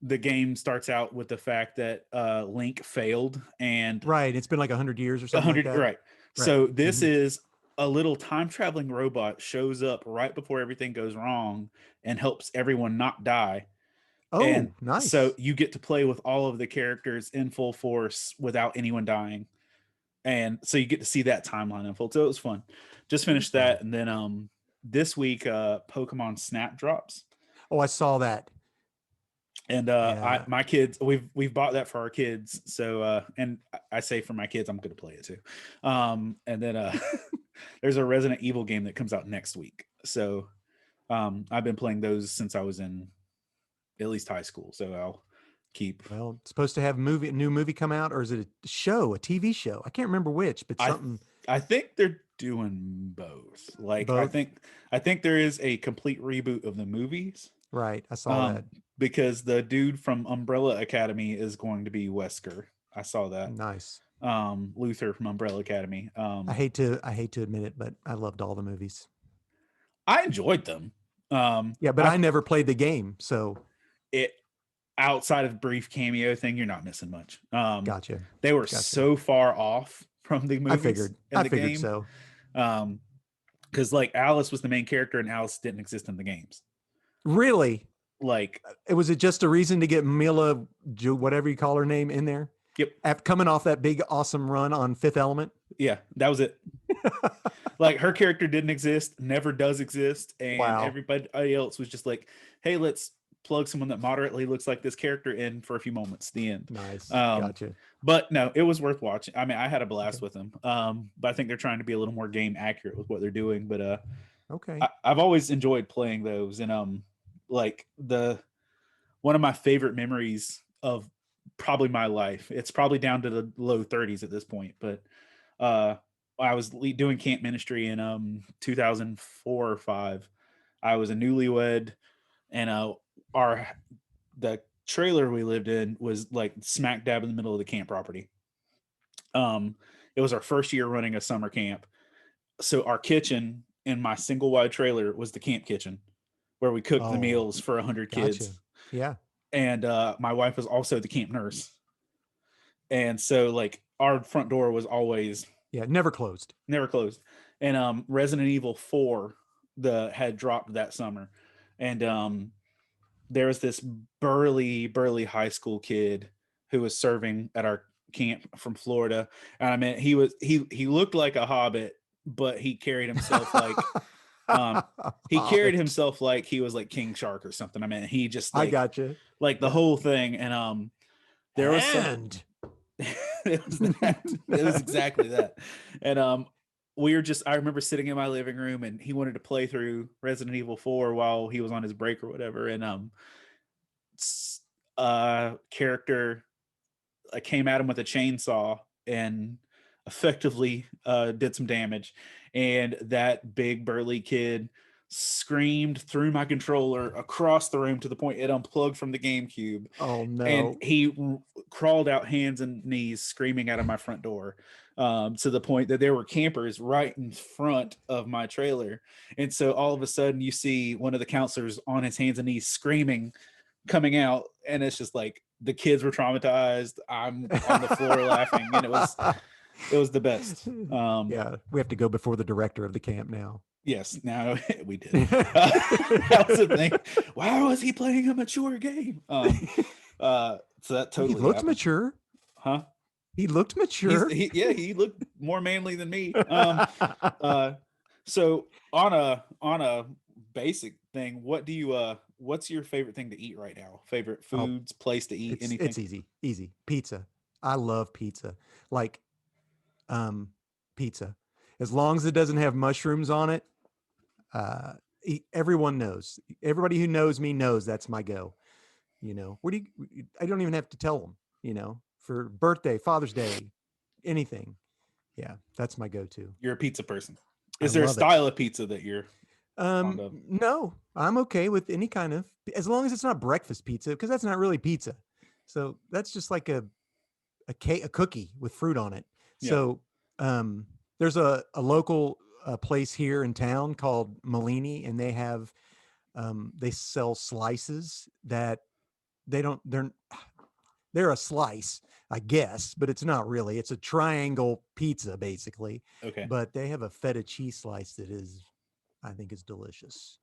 the game starts out with the fact that Link failed and right. It's been like 100 years or a something like hundred, that. right. Right. So this Hmm. is a little time traveling robot shows up right before everything goes wrong and helps everyone not die. And Oh, so nice. you get to play with all of the characters in full force without anyone dying. And so you get to see that timeline unfold. So it was fun. Just Very finished cool. that, and then this week Pokemon Snap drops. Oh, I saw that. And Yeah. my kids, we've bought that for our kids. So and I say for my kids, I'm going to play it too. And then there's a Resident Evil game that comes out next week. So I've been playing those since I was in at least high school. So I'll keep. Well, it's supposed to have a new movie come out, or is it a show, a TV show? I can't remember which, but I something I think they're doing both. Like both. I think there is a complete reboot of the movies. Right. I saw that. Um, because the dude from Umbrella Academy is going to be Wesker. I saw that. Nice. Luther from Umbrella Academy. I hate to admit it, but I loved all the movies. I enjoyed them. Yeah, but I I never played the game, so it outside of brief cameo thing, you're not missing much. gotcha. They were Gotcha. so far off from the I movies figured. and I the figured game. so. Because like Alice was the main character and Alice didn't exist in the games. Really? Like, Was it just a reason to get Mila, whatever you call her name, in there? yep. After coming off that big awesome run on Fifth Element? Yeah, that was it. Like her character didn't exist, never does exist, and Wow. everybody else was just like, "Hey, let's plug someone that moderately looks like this character in for a few moments." The end. Nice. Gotcha. But no, it was worth watching. I mean, I had a blast Okay. with them. But I think they're trying to be a little more game accurate with what they're doing. But Okay. I've always enjoyed playing those, and like one of my favorite memories of probably my life. It's probably down to the low 30s at this point, but I was doing camp ministry in 2004 or 5. I was a newlywed, and our the trailer we lived in was like smack dab in the middle of the camp property. It was our first year running a summer camp, so our kitchen in my single wide trailer was the camp kitchen where we cooked the Oh, meals for 100 gotcha. kids. Yeah. And my wife was also the camp nurse, and so like our front door was always Yeah. Never closed. never closed. And Resident Evil 4 had dropped that summer, and there was this burly high school kid who was serving at our camp from Florida, and I mean he looked like a hobbit, but he carried himself like he carried himself like he was like King Shark or something. I mean, he just I like gotcha. like the whole thing, and there was some it was exactly that. And we were just I remember sitting in my living room, and he wanted to play through Resident Evil 4 while he was on his break or whatever, and character came at him with a chainsaw and effectively did some damage, and that big burly kid screamed through my controller across the room to the point it unplugged from the GameCube. Oh no. And he crawled out hands and knees screaming out of my front door, to the point that there were campers right in front of my trailer. And so all of a sudden you see one of the counselors on his hands and knees screaming, coming out, and it's just like the kids were traumatized. I'm on the floor laughing, and it was the best. Yeah, we have to go before the director of the camp now. Yes, now we did. That was the thing. Why was he playing a mature game? So that totally He looked happened. mature. Huh? He looked mature. He looked more manly than me. So on a basic thing, what's your favorite thing to eat right now? Favorite foods, place to eat, anything? It's easy. Pizza. I love pizza. Like, pizza. As long as it doesn't have mushrooms on it, everyone knows. Everybody who knows me knows that's my go. You know, I don't even have to tell them, you know, for birthday, Father's Day, anything. Yeah, that's my go-to. You're a pizza person. Is there a style of pizza that you're fond of? No, I'm okay with any kind of, as long as it's not breakfast pizza, because that's not really pizza. So that's just like a cookie with fruit on it. Yeah. So there's a local place here in town called Malini, and they have they sell slices that they're a slice, I guess, but it's not really. It's a triangle pizza basically. Okay. But they have a feta cheese slice that I think is delicious.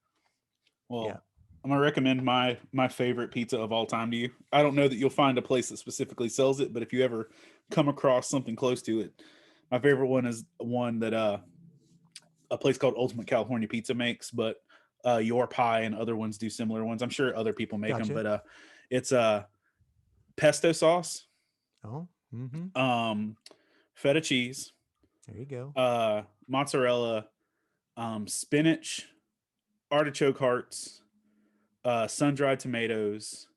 Well, yeah. I'm gonna recommend my favorite pizza of all time to you. I don't know that you'll find a place that specifically sells it, but if you ever come across something close to it, my favorite one is one that a place called Ultimate California Pizza makes, but Your Pie and other ones do similar ones. I'm sure other people make them, but It's pesto sauce, Oh, um, feta cheese, there you go. mozzarella, spinach, artichoke hearts, sun-dried tomatoes,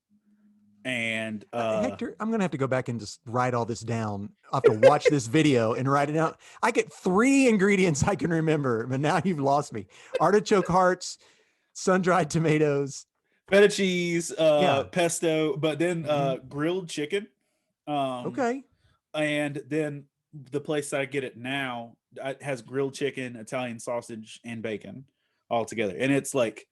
and Hector, I'm gonna have to go back and just write all this down. I have to watch this video and write it down. I get 3 ingredients I can remember, but now you've lost me. Artichoke hearts, sun-dried tomatoes. feta cheese, Yeah. pesto, but then Mhm. grilled chicken. Um, Okay. and then the place that I get it now has grilled chicken, Italian sausage, and bacon all together, and it's like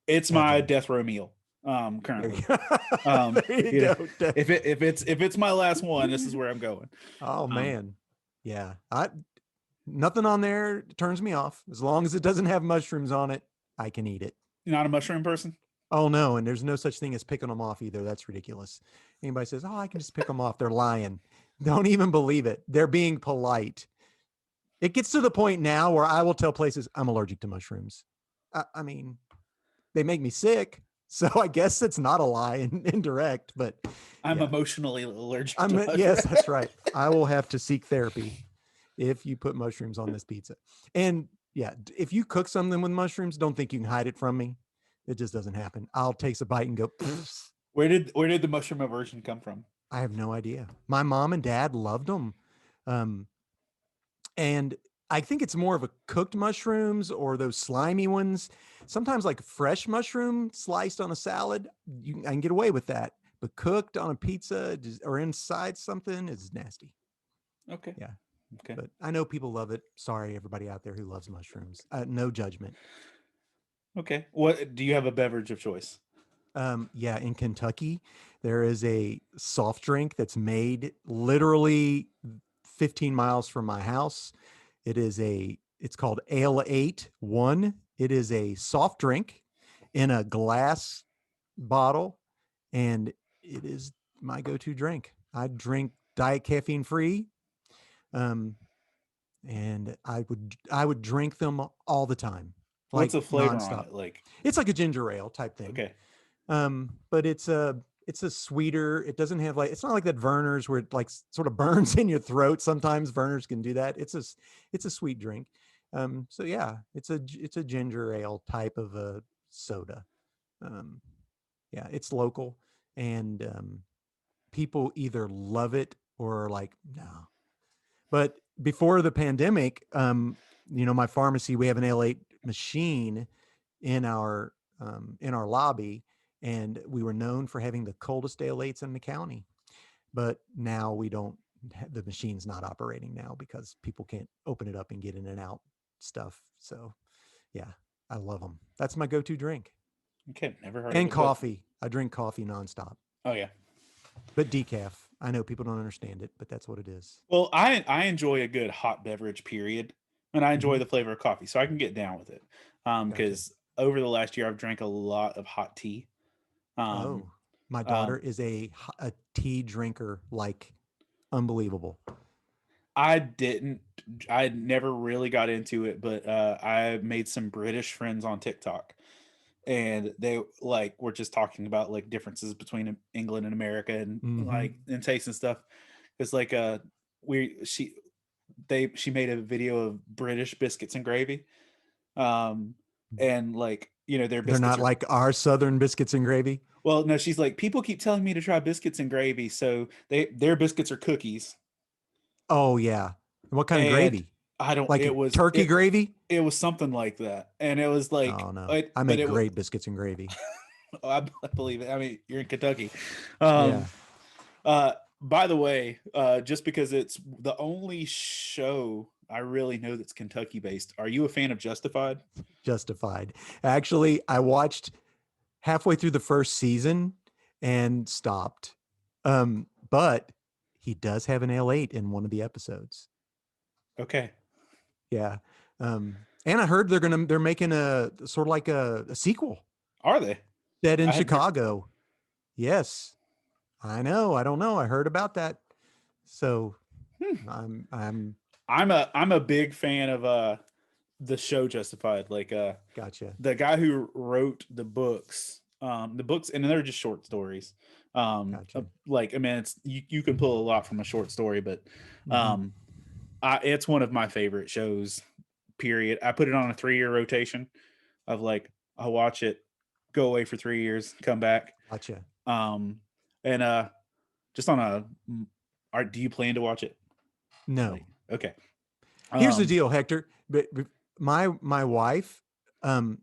it's my Heaven. death row meal There currently. you go. There you You know, go. if it's my last one, this is where I'm going. Oh Um, man. Yeah. Nothing on there turns me off. As long as it doesn't have mushrooms on it, I can eat it. you're not a mushroom person. Oh no, and there's no such thing as picking them off either. That's ridiculous. Anybody says, "Oh, I can just pick them off," they're lying. Don't even believe it. They're being polite. It gets to the point now where I will tell places I'm allergic to mushrooms. I mean, they make me sick, so I guess it's not a lie indirect, but I'm yeah. emotionally allergic to Yes, mushrooms. that's right. I will have to seek therapy if you put mushrooms on this pizza. And yeah, if you cook something with mushrooms, don't think you can hide it from me. It just doesn't happen. I'll take a bite and go, Where did the mushroom aversion come from? I have no idea. My mom and dad loved them. Um, and I think it's more of a cooked mushrooms or those slimy ones. Sometimes like fresh mushroom sliced on a salad, I can get away with that. But cooked on a pizza or inside something is nasty. Okay. Yeah. Okay. But I know people love it. Sorry, everybody out there who loves mushrooms. No judgment. Okay. What do you have a beverage of choice? Yeah, in Kentucky, there is a soft drink that's made literally 15 miles from my house. It's called Ale 8 1. It is a soft drink in a glass bottle, and it is my go-to drink. I drink diet caffeine free. Um, and I would drink them all the time, What's like the flavor on nonstop. it? Like, It's like a ginger ale type thing. okay. But it's a sweeter. It doesn't have like, it's not like that Verner's where it like sort of burns in your throat. Sometimes Verner's can do that. It's a sweet drink. So yeah, it's a ginger ale type of a soda. Um, yeah, it's local, and people either love it or are like, no. But before the pandemic, my pharmacy, we have an Ale 8 machine in our lobby, and we were known for having the coldest Ale 8s in the county. But now we don't. The machine's not operating now because people can't open it up and get in and out stuff. So, yeah, I love them. That's my go-to drink. Okay. Never heard of And it. But coffee. I drink coffee nonstop, oh yeah. but decaf. I know people don't understand it, but that's what it is. Well, I enjoy a good hot beverage. Period, and I enjoy Mhm. the flavor of coffee, so I can get down with it. Gotcha. Because over the last year, I've drank a lot of hot tea. Um, Oh, my daughter um, is a tea drinker, like unbelievable. I didn't. I never really got into it, but I made some British friends on TikTok, and they like were just talking about like differences between England and America and Mm-hmm. like in taste and stuff. It's like we she made a video of British biscuits and gravy, um, and like their They're biscuits not are like our Southern biscuits and gravy. well. No, she's like people keep telling me to try biscuits and gravy, so their biscuits are cookies, Oh yeah. What kind of and gravy? I don't. Like It was turkey it. gravy? It was something like that, and it was like, Oh no. I but make it was. great biscuits and gravy. I believe it. I mean, you're in Kentucky. Yeah. Um, by the way, just because it's the only show I really know that's Kentucky based, are you a fan of Justified? Justified. Actually, I watched halfway through the first season and stopped. But he does have an L8 in one of the episodes. Okay. Yeah. And I heard they're making a sort of like a sequel Are they? set in I hadn't heard. Chicago. Yes. I know. I don't know. I heard about that. So Hmm. I'm I'm a big fan of the show Justified. Like gotcha. the guy who wrote the books The books, and they're just short stories. Gotcha. Like, I mean, it's you can pull a lot from a short story, but Hmm. um, it's one of my favorite shows. Period. I put it on a 3-year rotation of like I'll watch it, go away for 3 years, come back. Gotcha. Um, and just on a, do you plan to watch it? No. Like, okay. Here's the Um, deal, Hector. But my wife um,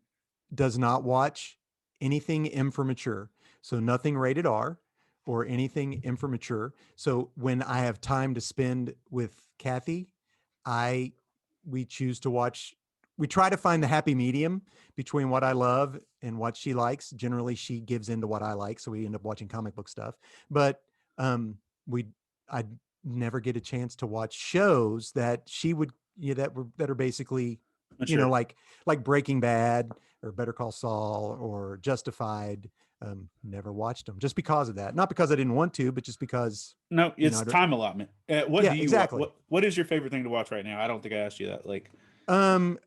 does not watch anything immature, so nothing rated R or anything immature. So when I have time to spend with Kathy, I we choose to watch. We try to find the happy medium between what I love and what she likes. Generally, she gives into what I like, so we end up watching comic book stuff. But we I never get a chance to watch shows that she would that are basically sure. like Breaking Bad or Better Call Saul or Justified. Never watched them just because of that. Not because I didn't want to, but just because No, I it's don't. time allotment. What Yeah, do you exactly. what is your favorite thing to watch right now? I don't think I asked you that. Like,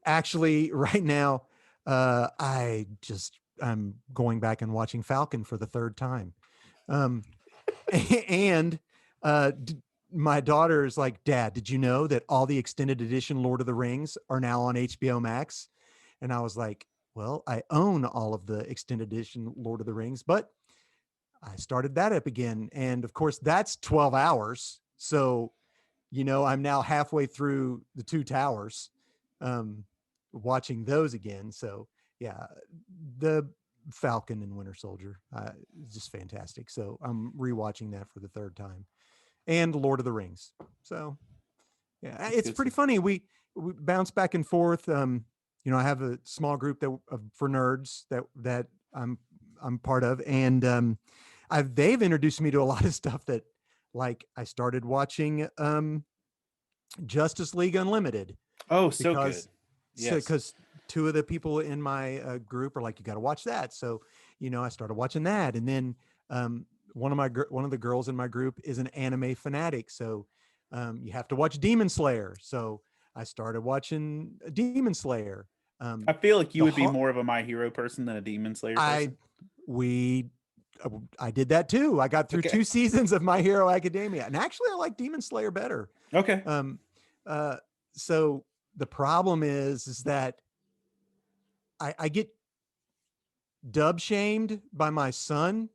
Actually, right now, I'm going back and watching Falcon for the third time. Um, and my daughter is like, Dad, did you know that all the extended edition Lord of the Rings are now on HBO Max? And I was like, well, I own all of the extended edition Lord of the Rings, but I started that up again. And of course, that's 12 hours. So, I'm now halfway through the Two Towers, um, watching those again. So, yeah, the Falcon and Winter Soldier is just fantastic. So I'm rewatching that for the third time, and Lord of the Rings. So yeah, that's it's good pretty stuff. funny. We bounce back and forth. I have a small group for nerds that I'm part of, and they've introduced me to a lot of stuff that, like, I started watching Justice League Unlimited Oh, so good. because Yes. because two of the people in my group are like, you got to watch that. So, I started watching that, and then one of the girls in my group is an anime fanatic, so you have to watch Demon Slayer. So I started watching Demon Slayer. I feel like you The would be har- more of a My Hero person than a Demon Slayer I person. we I did that too. I got through Okay. 2 seasons of My Hero Academia, and actually, I like Demon Slayer better. Okay. Um, uh, so the problem is that I get dub shamed by my son.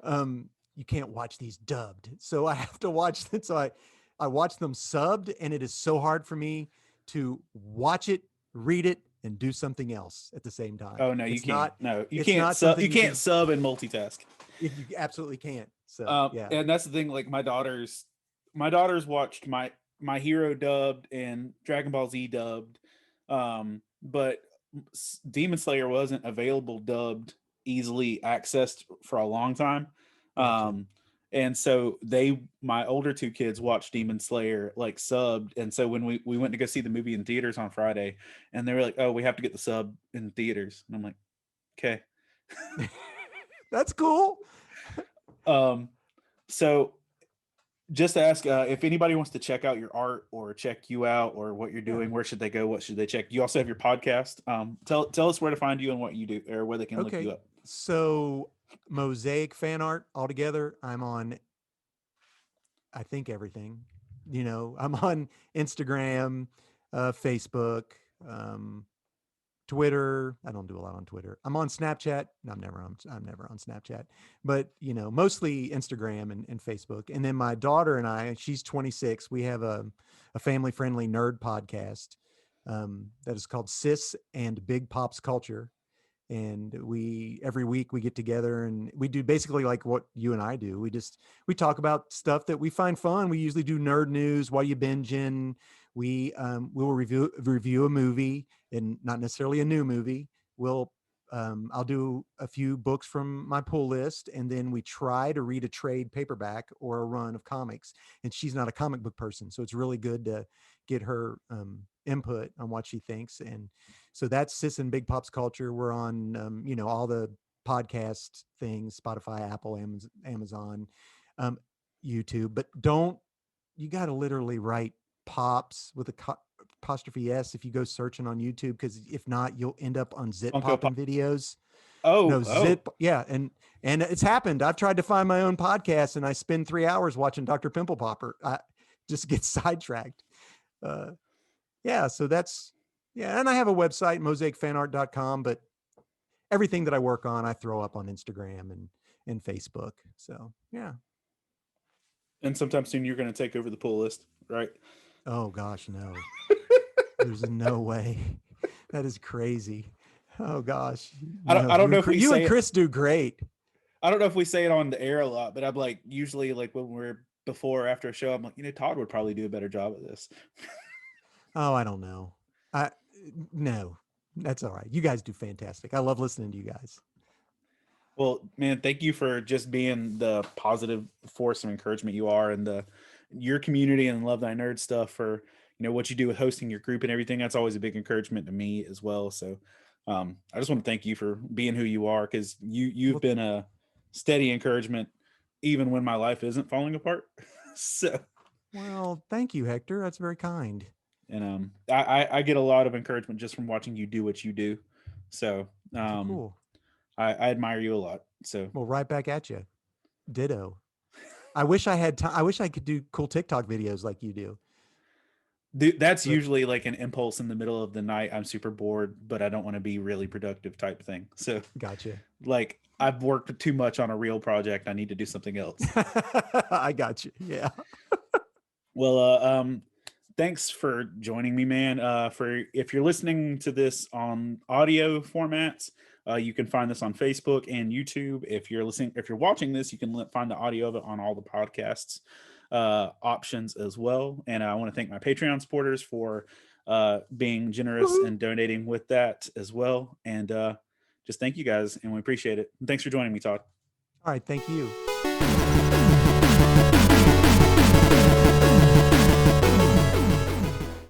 You can't watch these dubbed, so I have to watch it. So I watch them subbed, and it is so hard for me to watch it, read it, and do something else at the same time. Oh no, you It's can't. not No, you it's can't not sub. something You you can't can. sub and multitask. You absolutely can't. So yeah. And that's the thing. Like my daughters watched my Hero dubbed and Dragon Ball Z dubbed, but Demon Slayer wasn't available dubbed easily accessed for a long time. Gotcha. Um, and so my older two kids watched Demon Slayer like subbed, and so when we went to go see the movie in theaters on Friday, and they were like, "Oh, we have to get the sub in theaters," and I'm like, "Okay." That's cool. Um, so just ask if anybody wants to check out your art or check you out or what you're Yeah. doing. Where should they go? What should they check? You also have your podcast. Tell us where to find you and what you do, or where they can look you Okay. up. So Mosaic fan art altogether, I'm on, I think, everything. I'm on Instagram, Facebook, um, Twitter. I don't do a lot on Twitter. I'm on Snapchat. No, I'm never on Snapchat. But mostly Instagram and Facebook. And then my daughter and I, she's 26. We have a family friendly nerd podcast that is called Sis and Big Pops Culture. And we every week we get together and we do basically like what you and I do. We talk about stuff that we find fun. We usually do nerd news, while you binging. We will review a movie, and not necessarily a new movie. I'll do a few books from my pull list, and then we try to read a trade paperback or a run of comics. And she's not a comic book person, so it's really good to get her input on what she thinks. And so that's Sis and Big Pops Culture. We're on, all the podcast things, Spotify, Apple, Amazon, um, YouTube. But you got to literally write pops with apostrophe S if you go searching on YouTube, because if not, you'll end up on zip Funko Pop. popping videos. Oh, Zip. Yeah. And it's happened. I've tried to find my own podcast and I spend 3 hours watching Dr. Pimple Popper. I just get sidetracked. Yeah. So that's, yeah. And I have a website, mosaicfanart.com, but everything that I work on, I throw up on Instagram and Facebook. So yeah. And sometime soon you're going to take over the pull list, right? Oh gosh, no. There's no way. That is crazy. Oh gosh. No, I don't know if we you say and Chris do great. I don't know if we say it on the air a lot, but I'm like, usually like when we're before or after a show, I'm like, Todd would probably do a better job of this. Oh, I don't know. No, that's all right. You guys do fantastic. I love listening to you guys. Well, man, thank you for just being the positive force of encouragement you are, and your community and Love Thy Nerd stuff for what you do with hosting your group and everything. That's always a big encouragement to me as well. So I just want to thank you for being who you are, because you've been a steady encouragement even when my life isn't falling apart. So well, thank you, Hector. That's very kind. and I get a lot of encouragement just from watching you do what you do. So Cool. I admire you a lot. So well, right back at you. Ditto. I wish I had time. I wish I could do cool TikTok videos like you do. That's usually like an impulse in the middle of the night. I'm super bored, but I don't want to be really productive type thing. So gotcha. Like I've worked too much on a real project. I need to do something else. I got you. Yeah. Well, thanks for joining me, man. For if you're listening to this on audio formats, you can find this on Facebook and YouTube. If you're watching this, you can find the audio of it on all the podcasts options as well. And I want to thank my Patreon supporters for being generous and donating with that as well. And just thank you guys, and we appreciate it. And thanks for joining me, Todd. All right. Thank you.